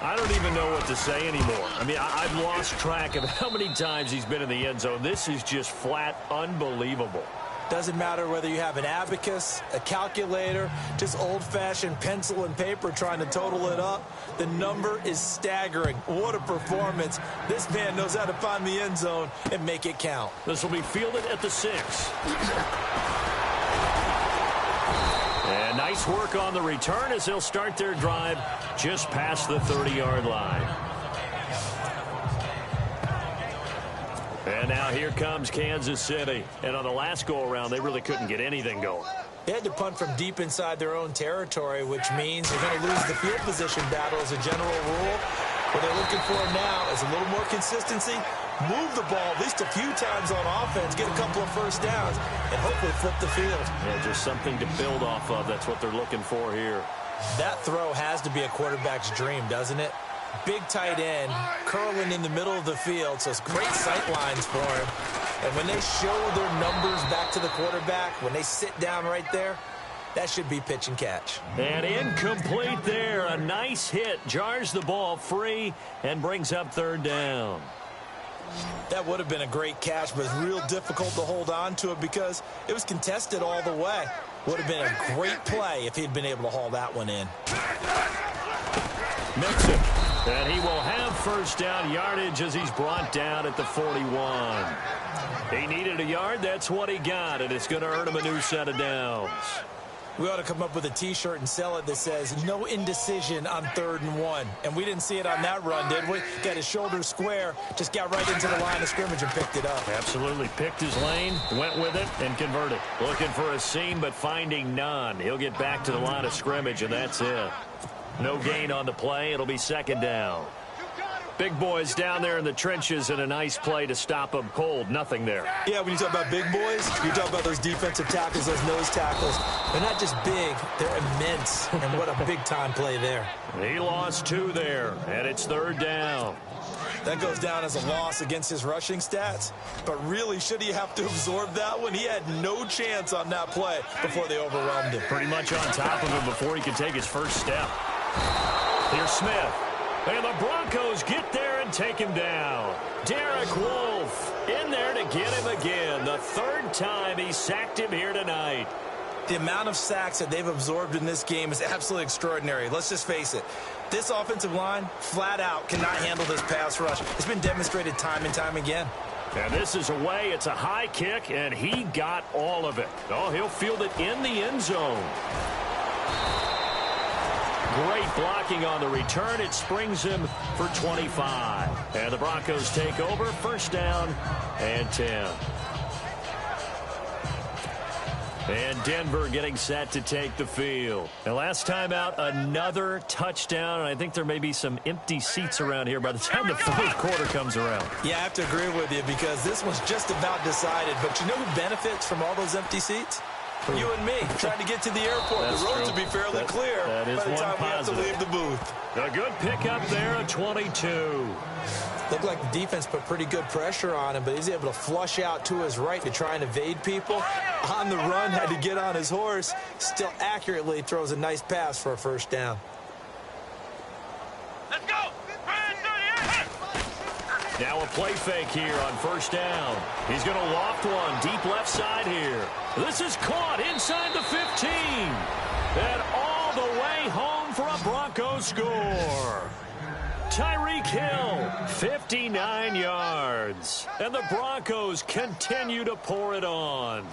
I don't even know what to say anymore. I mean, I've lost track of how many times he's been in the end zone. This is just flat unbelievable. Doesn't matter whether you have an abacus, a calculator, just old-fashioned pencil and paper trying to total it up. The number is staggering. What a performance. This man knows how to find the end zone and make it count. This will be fielded at the 6. And nice work on the return as they'll start their drive just past the 30-yard line. And now here comes Kansas City. And on the last go-around, they really couldn't get anything going. They had to punt from deep inside their own territory, which means they're going to lose the field position battle as a general rule. What they're looking for now is a little more consistency, move the ball at least a few times on offense, get a couple of first downs, and hopefully flip the field. Yeah, just something to build off of. That's what they're looking for here. That throw has to be a quarterback's dream, doesn't it? Big tight end, curling in the middle of the field, so it's great sight lines for him. And when they show their numbers back to the quarterback, when they sit down right there, that should be pitch and catch. And incomplete there. A nice hit. Jars the ball free and brings up third down. That would have been a great catch, but it's real difficult to hold on to it because it was contested all the way. Would have been a great play if he'd been able to haul that one in. Mixon. And he will have first down yardage as he's brought down at the 41. He needed a yard. That's what he got, and it's going to earn him a new set of downs. We ought to come up with a T-shirt and sell it that says, no indecision on 3rd and 1. And we didn't see it on that run, did we? Got his shoulders square, just got right into the line of scrimmage and picked it up. Absolutely. Picked his lane, went with it, and converted. Looking for a seam, but finding none. He'll get back to the line of scrimmage, and that's it. No gain on the play. It'll be second down. Big boys down there in the trenches and a nice play to stop them cold. Nothing there. Yeah, when you talk about big boys, you talk about those defensive tackles, those nose tackles. They're not just big, they're immense. And what a big-time play there. He lost 2 there, and it's third down. That goes down as a loss against his rushing stats. But really, should he have to absorb that one? He had no chance on that play before they overwhelmed him. Pretty much on top of him before he could take his first step. Here's Smith. And the Broncos get there and take him down. Derek Wolfe in there to get him again. The 3rd time he sacked him here tonight. The amount of sacks that they've absorbed in this game is absolutely extraordinary. Let's just face it. This offensive line, flat out, cannot handle this pass rush. It's been demonstrated time and time again. And this is away. It's a high kick, and he got all of it. Oh, he'll field it in the end zone. Great blocking on the return. It springs him for 25. And the Broncos take over. First down and 10. And Denver getting set to take the field. And last time out, another touchdown. And I think there may be some empty seats around here by the time the 4th quarter comes around. Yeah, I have to agree with you because this one's just about decided. But you know who benefits from all those empty seats? You and me, trying to get to the airport. That's the roads true. will be fairly clear by the time we have to leave the booth. A good pickup there at 22. Looked like the defense put pretty good pressure on him, but he's able to flush out to his right to try and evade people. On the run, had to get on his horse. Still accurately throws a nice pass for a first down. Let's go! Now a play fake here on first down. He's going to loft one deep left side here. This is caught inside the 15. And all the way home for a Broncos score. Tyreek Hill, 59 yards. And the Broncos continue to pour it on.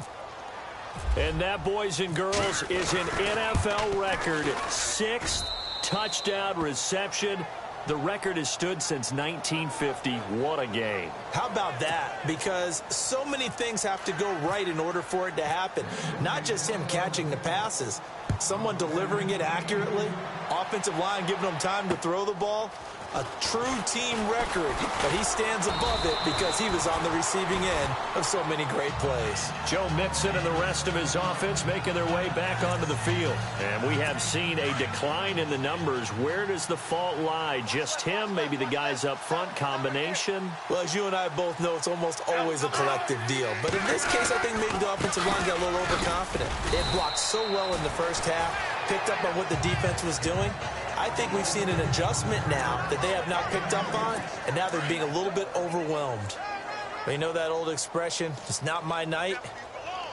And that, boys and girls, is an NFL record 6th touchdown reception. The record has stood since 1950. What a game. How about that? Because so many things have to go right in order for it to happen. Not just him catching the passes. Someone delivering it accurately. Offensive line giving them time to throw the ball. a true team record, but he stands above it because he was on the receiving end of so many great plays. Joe Mixon and the rest of his offense making their way back onto the field. And we have seen a decline in the numbers. Where does the fault lie? Just him? Maybe the guys up front? Combination? Well, as you and I both know, it's almost always a collective deal. But in this case, I think maybe the offensive line got a little overconfident. They had blocked so well in the first half, picked up on what the defense was doing. I think we've seen an adjustment now that they have not picked up on, and now they're being a little bit overwhelmed. But you know that old expression, it's not my night?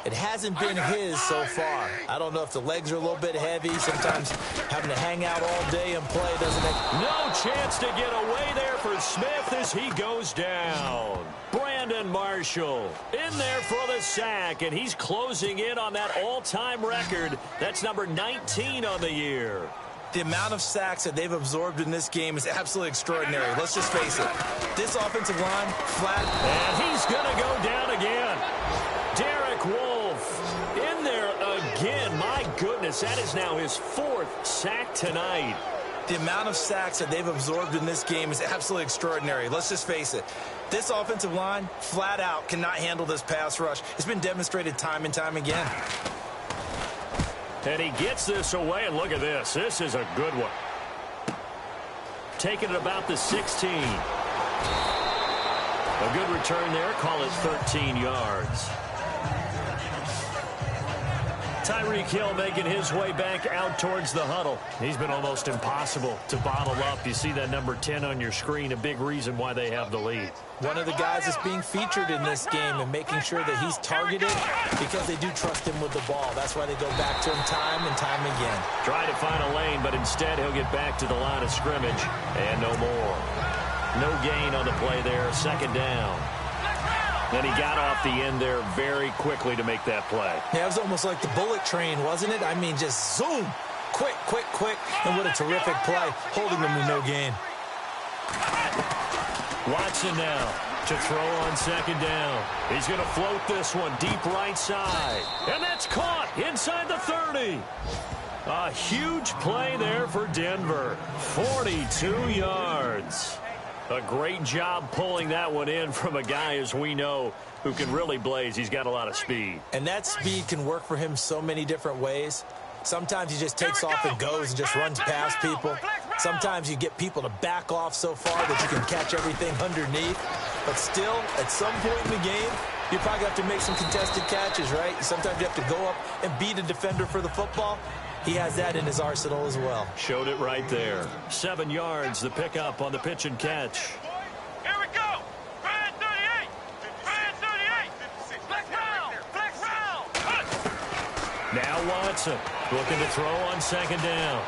It hasn't been his so far. I don't know if the legs are a little bit heavy. Sometimes having to hang out all day and play doesn't make... No chance to get away there for Smith as he goes down. Brandon Marshall in there for the sack, and he's closing in on that all-time record. That's number 19 on the year. The amount of sacks that they've absorbed in this game is absolutely extraordinary. Let's just face it. This offensive line, flat. And he's going to go down again. Derek Wolfe in there again. My goodness, that is now his 4th sack tonight. The amount of sacks that they've absorbed in this game is absolutely extraordinary. Let's just face it. This offensive line, flat out, cannot handle this pass rush. It's been demonstrated time and time again. And he gets this away, and look at this. This is a good one. Taking it about the 16. A good return there. Call it 13 yards. Tyreek Hill making his way back out towards the huddle. He's been almost impossible to bottle up. You see that number 10 on your screen, a big reason why they have the lead. One of the guys that's being featured in this game and making sure that he's targeted because they do trust him with the ball. That's why they go back to him time and time again. Try to find a lane, but instead he'll get back to the line of scrimmage and no more. No gain on the play there, 2nd down. And he got off the end there very quickly to make that play. Yeah, it was almost like the bullet train, wasn't it? I mean, just zoom. Quick, quick, quick. And what a terrific play, holding them to no gain. Watson now to throw on 2nd down. He's going to float this one deep right side. And that's caught inside the 30. A huge play there for Denver. 42 yards. A great job pulling that one in from a guy, as we know, who can really blaze. He's got a lot of speed. And that speed can work for him so many different ways. Sometimes he just takes off and goes and just runs past people. Sometimes you get people to back off so far that you can catch everything underneath. But still, at some point in the game, you probably have to make some contested catches, right? Sometimes you have to go up and beat a defender for the football. He has that in his arsenal as well. Showed it right there. 7 yards, the pickup on the pitch and catch. Here we go. Brand 38. Brand 38. Flex round. Flex round. Now Watson looking to throw on 2nd down.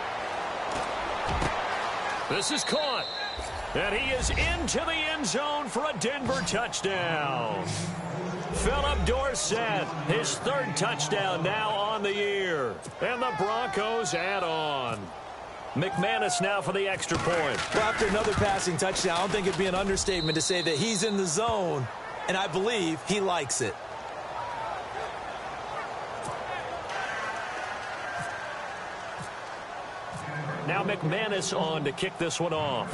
This is caught. And he is into the end zone for a Denver touchdown. Philip Dorsett, his 3rd touchdown now on the year. And the Broncos add on. McManus now for the extra point. Well, after another passing touchdown, I don't think it'd be an understatement to say that he's in the zone, and I believe he likes it. Now McManus on to kick this one off.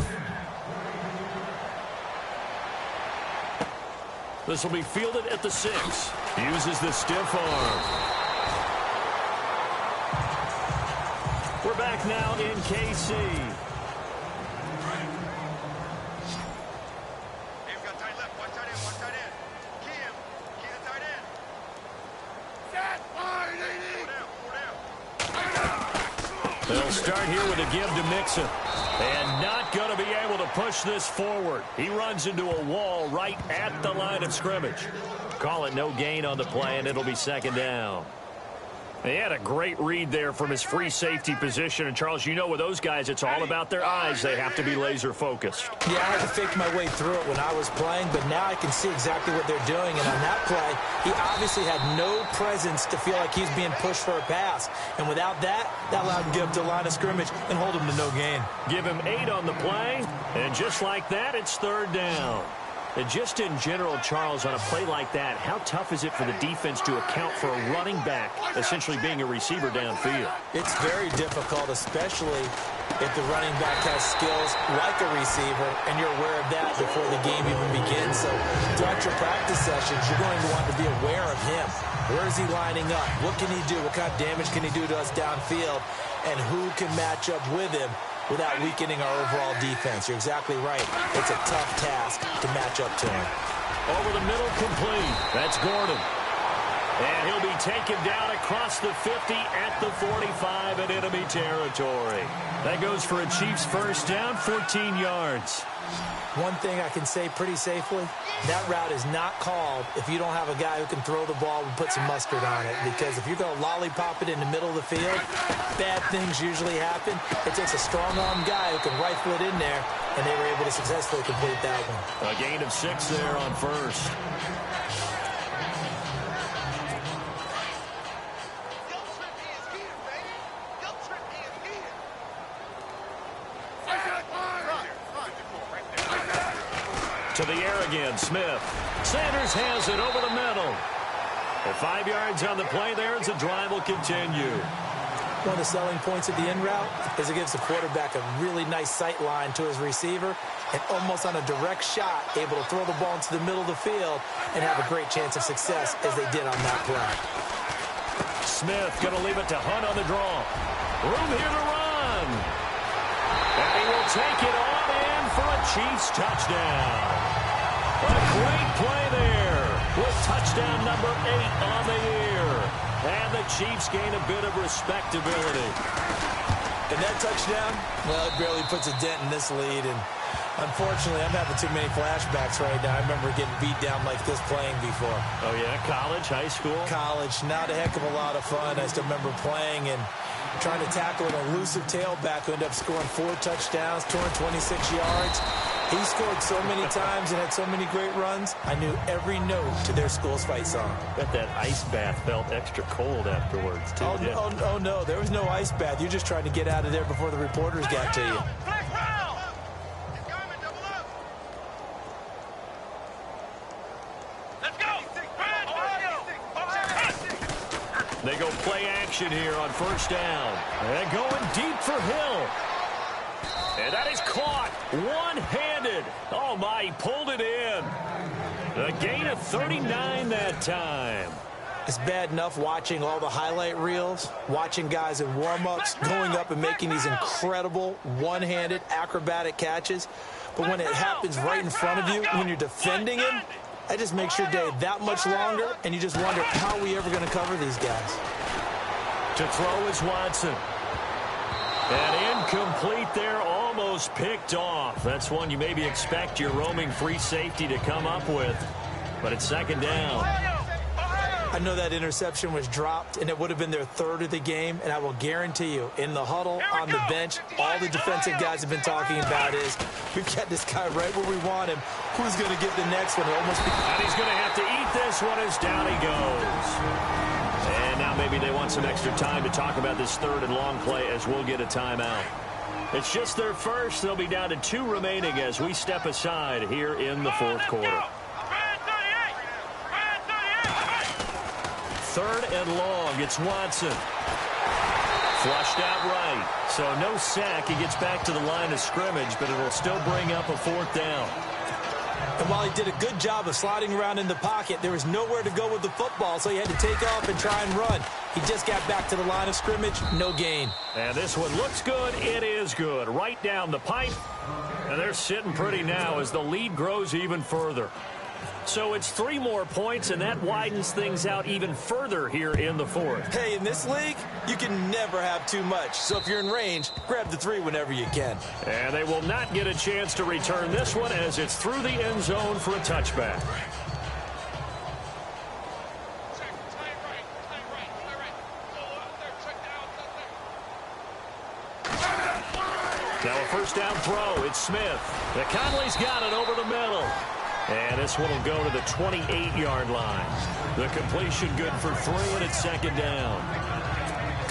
This will be fielded at the 6. Uses the stiff arm. We're back now in KC. They've got tight left. One tight end. One tight end. Key him. Key the tight end. Set. They'll start here with a give to Mixon. And not going to be able to push this forward. He runs into a wall right at the line of scrimmage. Call it no gain on the play, and it'll be 2nd down. He had a great read there from his free safety position. And, Charles, you know with those guys, it's all about their eyes. They have to be laser focused. Yeah, I had to fake my way through it when I was playing, but now I can see exactly what they're doing. And on that play, he obviously had no presence to feel like he's being pushed for a pass. And without that, that allowed him to get up to the line of scrimmage and hold him to no gain. Give him 8 on the play, and just like that, it's 3rd down. And just in general, Charles, on a play like that, how tough is it for the defense to account for a running back essentially being a receiver downfield? It's very difficult, especially if the running back has skills like a receiver, and you're aware of that before the game even begins. So throughout your practice sessions, you're going to want to be aware of him. Where is he lining up? What can he do? What kind of damage can he do to us downfield? And who can match up with him without weakening our overall defense? You're exactly right. It's a tough task to match up to him. Over the middle, complete. That's Gordon. And he'll be taken down across the 50 at the 45 in enemy territory. That goes for a Chiefs first down, 14 yards. One thing I can say pretty safely, that route is not called if you don't have a guy who can throw the ball and put some mustard on it. Because if you're going to lollipop it in the middle of the field, bad things usually happen. It takes a strong-arm guy who can rifle it in there, and they were able to successfully complete that one. A gain of 6 there on first. To the air again, Smith. Sanders has it over the middle. At 5 yards on the play there as the drive will continue. One of the selling points of the in route is it gives the quarterback a really nice sight line to his receiver and almost on a direct shot able to throw the ball into the middle of the field and have a great chance of success as they did on that play. Smith going to leave it to Hunt on the draw. Room here to run. And he will take it on in for a Chiefs touchdown. A great play there with touchdown number 8 on the year. And the Chiefs gain a bit of respectability. And that touchdown, well, it barely puts a dent in this lead. And unfortunately, I'm having too many flashbacks right now. I remember getting beat down like this playing before. Oh, yeah? College, high school? College. Not a heck of a lot of fun. I still remember playing and trying to tackle an elusive tailback who ended up scoring 4 touchdowns, 226 yards. He scored so many times and had so many great runs, I knew every note to their school's fight song. Bet that ice bath felt extra cold afterwards, too. Oh, no, there was no ice bath. You're just trying to get out of there before the reporters got to you. They go play action here on first down. And going deep for Hill. And that is caught one-handed. Oh, my, he pulled it in. A gain of 39 that time. It's bad enough watching all the highlight reels, watching guys in warm-ups, going up and making these incredible one-handed acrobatic catches. But when it happens right in front of you, when you're defending him, that just makes your day that much longer, and you just wonder, how are we ever going to cover these guys? To throw is Watson. And incomplete there, almost picked off. That's one you maybe expect your roaming free safety to come up with. But it's second down. I know that interception was dropped, and it would have been their 3rd of the game, and I will guarantee you, in the huddle, on the bench, all the defensive guys have been talking about is, we've got this guy right where we want him. Who's going to get the next one? And he's going to have to eat this one as down he goes. And now maybe they want some extra time to talk about this 3rd and long play as we'll get a timeout. It's just their first. They'll be down to 2 remaining as we step aside here in the 4th quarter. 3rd and long. It's Watson. Flushed out right. So no sack. He gets back to the line of scrimmage, but it'll still bring up a 4th down. And while he did a good job of sliding around in the pocket, there was nowhere to go with the football, so he had to take off and try and run. He just got back to the line of scrimmage, no gain. And this one looks good. It is good. Right down the pipe. And they're sitting pretty now as the lead grows even further. So it's 3 more points, and that widens things out even further here in the 4th. Hey, in this league, you can never have too much. So if you're in range, grab the 3 whenever you can. And they will not get a chance to return this one as it's through the end zone for a touchback. Now a first down throw. It's Smith. Conley's got it over the middle. And this one will go to the 28-yard line. The completion good for 3, and it's second down.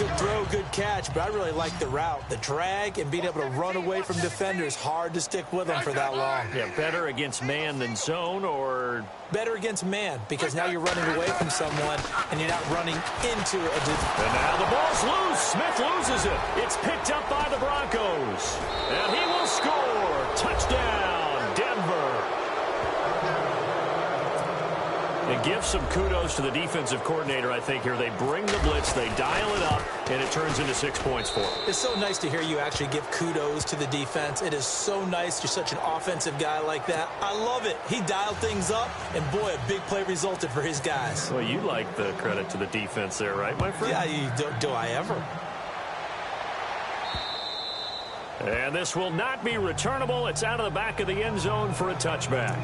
Good throw, good catch, but I really like the route. The drag and being able to run away from defenders, hard to stick with them for that long. Yeah, better against man than zone, or better against man, because now you're running away from someone and you're not running into a And now the ball's loose. Smith loses it. It's picked up by the Broncos. And he will score. Touchdown, Denver. And give some kudos to the defensive coordinator, I think, here. They bring the blitz, they dial it up, and it turns into 6 points for them. It's so nice to hear you actually give kudos to the defense. It is so nice. You're such an offensive guy like that. I love it. He dialed things up, and boy, a big play resulted for his guys. Well, you like the credit to the defense there, right, my friend? Yeah, do I ever? And this will not be returnable. It's out of the back of the end zone for a touchback.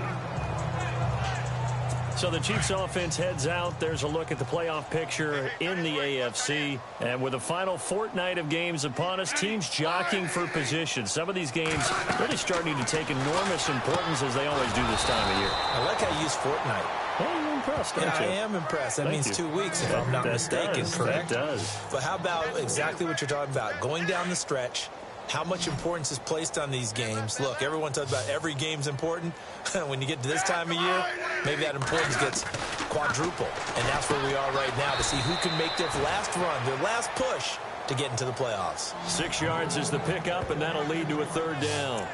So the Chiefs offense heads out. There's a look at the playoff picture in the AFC. And with the final fortnight of games upon us, teams jockeying for position. Some of these games really starting to take enormous importance, as they always do this time of year. I like how you use fortnight. Well, you're impressed, aren't you? I am impressed. That means 2 weeks, if I'm not mistaken, correct? That does. But how about exactly what you're talking about? Going down the stretch, how much importance is placed on these games. Look, everyone talks about every game's important. When you get to this time of year, maybe that importance gets quadruple. And that's where we are right now, to see who can make their last run, their last push to get into the playoffs. 6 yards is the pickup, and that'll lead to a third down.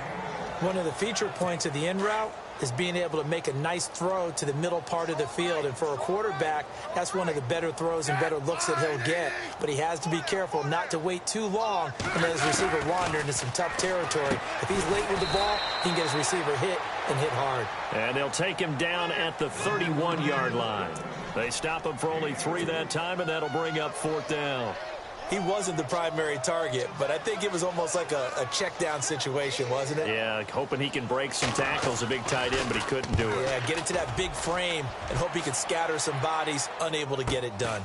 One of the feature points of the end route is being able to make a nice throw to the middle part of the field. And for a quarterback, that's one of the better throws and better looks that he'll get. But he has to be careful not to wait too long and let his receiver wander into some tough territory. If he's late with the ball, he can get his receiver hit and hit hard. And they'll take him down at the 31-yard line. They stop him for only 3 that time, and that'll bring up 4th down. He wasn't the primary target, but I think it was almost like a check down situation, wasn't it? Yeah, hoping he can break some tackles, a big tight end, but he couldn't do it. Yeah, get into that big frame and hope he can scatter some bodies, unable to get it done.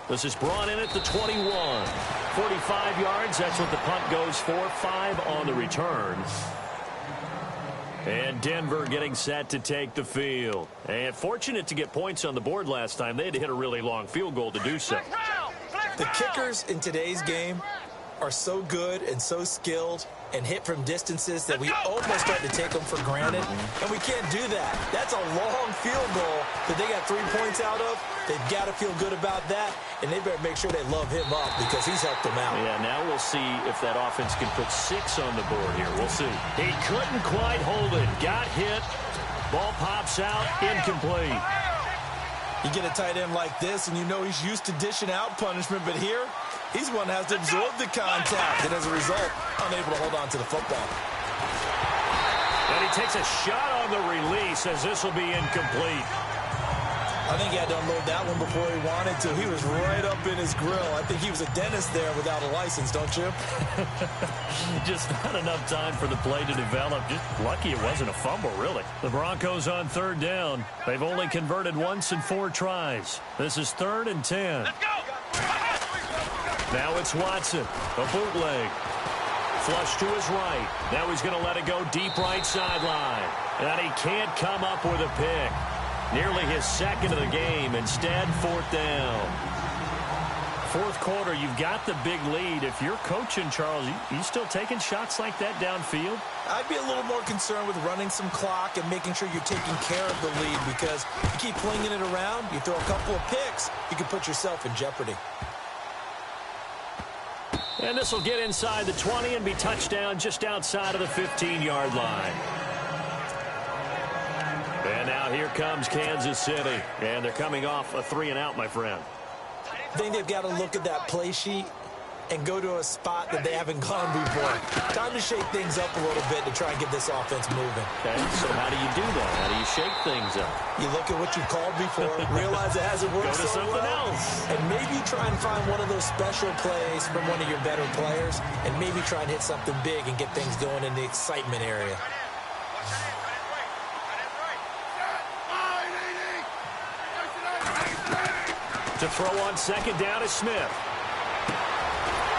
This is brought in at the 21. 45 yards, that's what the punt goes for. 5 on the return. And Denver getting set to take the field. And fortunate to get points on the board last time. They had to hit a really long field goal to do so. The kickers in today's game are so good and so skilled and hit from distances that we almost start to take them for granted, and we can't do that. That's a long field goal that they got 3 points out of. They've got to feel good about that, and they better make sure they love him up because he's helped them out. Yeah, now we'll see if that offense can put 6 on the board here. We'll see. He couldn't quite hold it. Got hit. Ball pops out. Incomplete. You get a tight end like this, and you know he's used to dishing out punishment, but here, he's one that has to absorb the contact, and as a result, unable to hold on to the football. And he takes a shot on the release, as this will be incomplete. I think he had to unload that one before he wanted to. He was right up in his grill. I think he was a dentist there without a license, don't you? Just not enough time for the play to develop. Just lucky it wasn't a fumble, really. The Broncos on 3rd down. They've only converted once in 4 tries. This is 3rd and 10. Let's go! Now it's Watson. A bootleg. Flush to his right. Now he's going to let it go deep right sideline. And he can't come up with a pick. Nearly his 2nd of the game. Instead, 4th down. 4th quarter, you've got the big lead. If you're coaching, Charles, you still taking shots like that downfield? I'd be a little more concerned with running some clock and making sure you're taking care of the lead, because you keep flinging it around, you throw a couple of picks, you can put yourself in jeopardy. And this will get inside the 20 and be touchdown just outside of the 15-yard line. And now here comes Kansas City. And they're coming off a 3-and-out, my friend. I think they've got to look at that play sheet and go to a spot that they haven't gone before. Time to shake things up a little bit to try and get this offense moving. Okay, so how do you do that? How do you shake things up? You look at what you called before, realize it hasn't worked Go to so something well, else. and maybe try and find one of those special plays from one of your better players, and maybe try and hit something big and get things going in the excitement area. To throw on 2nd down is Smith.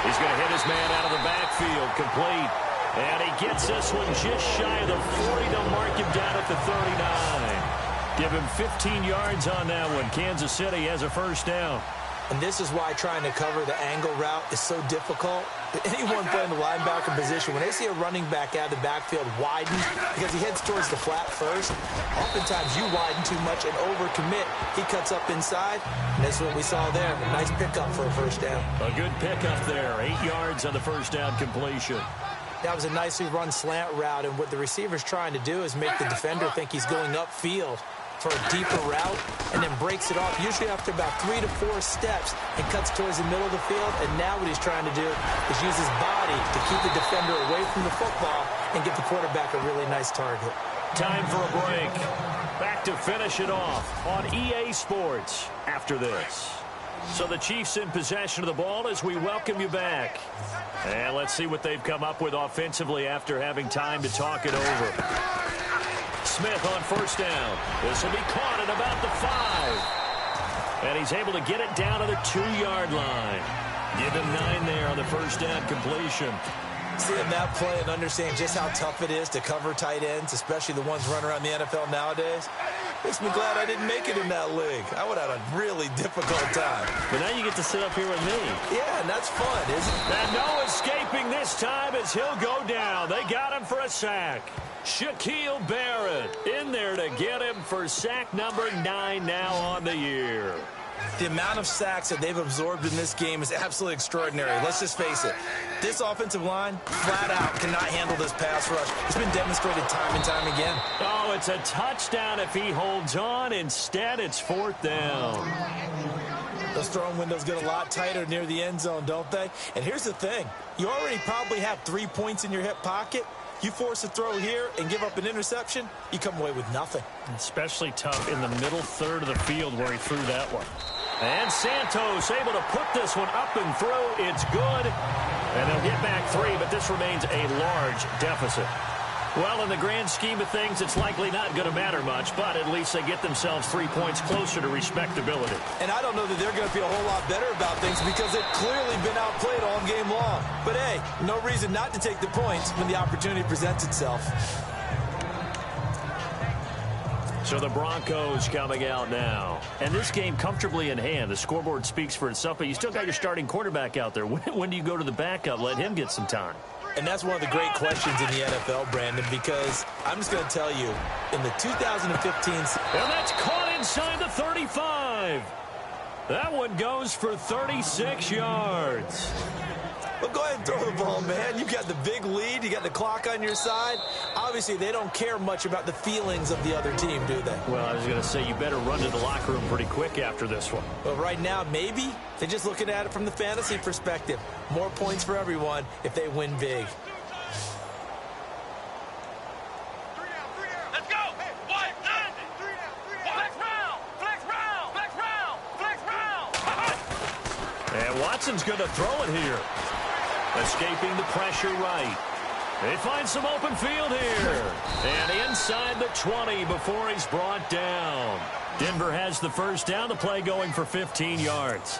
He's going to hit his man out of the backfield, complete. And he gets this one just shy of the 40. They'll mark him down at the 39. Give him 15 yards on that one. Kansas City has a 1st down. And this is why trying to cover the angle route is so difficult. Anyone playing the linebacker position, when they see a running back out of the backfield widen because he heads towards the flat first, oftentimes you widen too much and overcommit. He cuts up inside, and that's what we saw there. A nice pickup for a first down. A good pickup there. 8 yards on the first down completion. That was a nicely run slant route, and what the receiver's trying to do is make the defender think he's going upfield for a deeper route, and then breaks it off, usually after about 3 to 4 steps, and cuts towards the middle of the field. And now what he's trying to do is use his body to keep the defender away from the football and get the quarterback a really nice target. Time for a break. Back to finish it off on EA Sports after this. So the Chiefs in possession of the ball as we welcome you back. And let's see what they've come up with offensively after having time to talk it over. Smith on first down. This will be caught at about the 5. And he's able to get it down to the 2-yard line. Give him 9 there on the first down completion. Seeing that play and understanding just how tough it is to cover tight ends, especially the ones running around the NFL nowadays, makes me glad I didn't make it in that league. I would have had a really difficult time. But now you get to sit up here with me. Yeah, and that's fun, isn't it? And no escaping this time as he'll go down. They got him for a sack. Shaquille Barrett in there to get him for sack number 9 now on the year. The amount of sacks that they've absorbed in this game is absolutely extraordinary. Let's just face it. This offensive line, flat out, cannot handle this pass rush. It's been demonstrated time and time again. Oh, it's a touchdown if he holds on. Instead, it's 4th down. Those throwing windows get a lot tighter near the end zone, don't they? And here's the thing. You already probably have 3 points in your hip pocket. You force a throw here and give up an interception, you come away with nothing. Especially tough in the middle third of the field where he threw that one. And Santos able to put this one up and through. It's good. And they'll get back 3, but this remains a large deficit. Well, in the grand scheme of things, it's likely not going to matter much, but at least they get themselves 3 points closer to respectability. And I don't know that they're going to feel a whole lot better about things because they've clearly been outplayed all game long. But, hey, no reason not to take the points when the opportunity presents itself. So the Broncos coming out now. And this game comfortably in hand. The scoreboard speaks for itself, but you still got your starting quarterback out there. When do you go to the backup? Let him get some time. And that's one of the great questions in the NFL, Brandon, because I'm just going to tell you, in the 2015 season... And that's caught inside the 35. That one goes for 36 yards. Well, go ahead and throw the ball, man. You got the big lead. You got the clock on your side. Obviously, they don't care much about the feelings of the other team, do they? Well, I was going to say you better run to the locker room pretty quick after this one. Well, right now, maybe. They're just looking at it from the fantasy perspective. More points for everyone if they win big. 3 down. Let's go. Hey, wide down. 3 down. Flex round. Flex round. Flex round. Flex round. And Watson's going to throw it here. Escaping the pressure right. They find some open field here. And inside the 20 before he's brought down. Denver has the first down. The play going for 15 yards.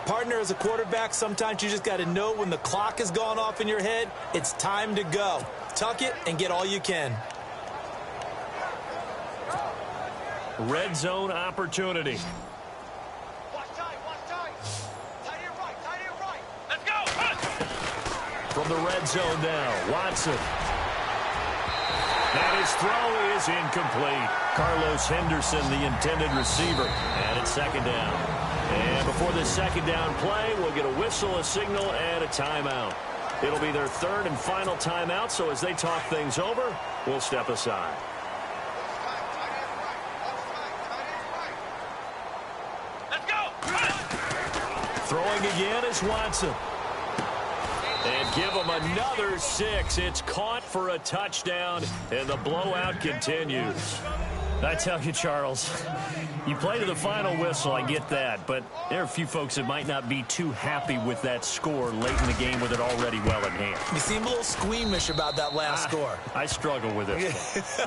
Partner, as a quarterback, sometimes you just got to know when the clock has gone off in your head, it's time to go. Tuck it and get all you can. Red zone opportunity. Watch tight. Watch tight. Tight end right. Tight end right. Let's go. From the red zone now, Watson. And his throw is incomplete. Carlos Henderson, the intended receiver. And it's second down. And before this second down play, we'll get a whistle, a signal, and a timeout. It'll be their third and final timeout, so as they talk things over, we'll step aside. Let's go. Throwing again is Watson. And give him another 6. It's caught for a touchdown, and the blowout continues. I tell you, Charles, you play to the final whistle, I get that, but there are a few folks that might not be too happy with that score late in the game with it already well in hand. You seem a little squeamish about that last score. I struggle with it.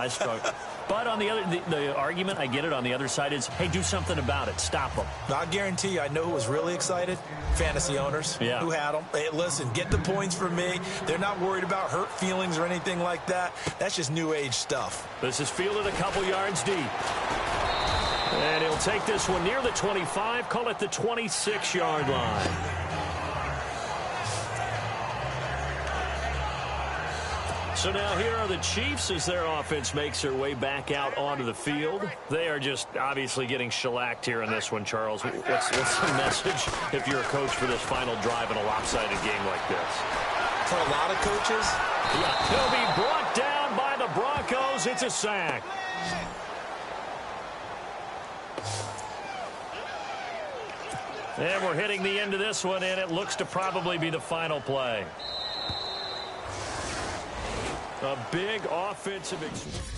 I struggle. But on the other, the argument, I get it, on the other side is, hey, do something about it. Stop them. I guarantee you, I know who was really excited. Fantasy owners who had them. Hey, listen, get the points from me. They're not worried about hurt feelings or anything like that. That's just new age stuff. This is fielded a couple yards deep. And he'll take this one near the 25, call it the 26-yard line. So now here are the Chiefs as their offense makes their way back out onto the field. They are just obviously getting shellacked here in this one, Charles. What's the message if you're a coach for this final drive in a lopsided game like this? For a lot of coaches? Yeah, he'll be brought down by the Broncos. It's a sack. And we're hitting the end of this one, and it looks to probably be the final play. A big offensive experience.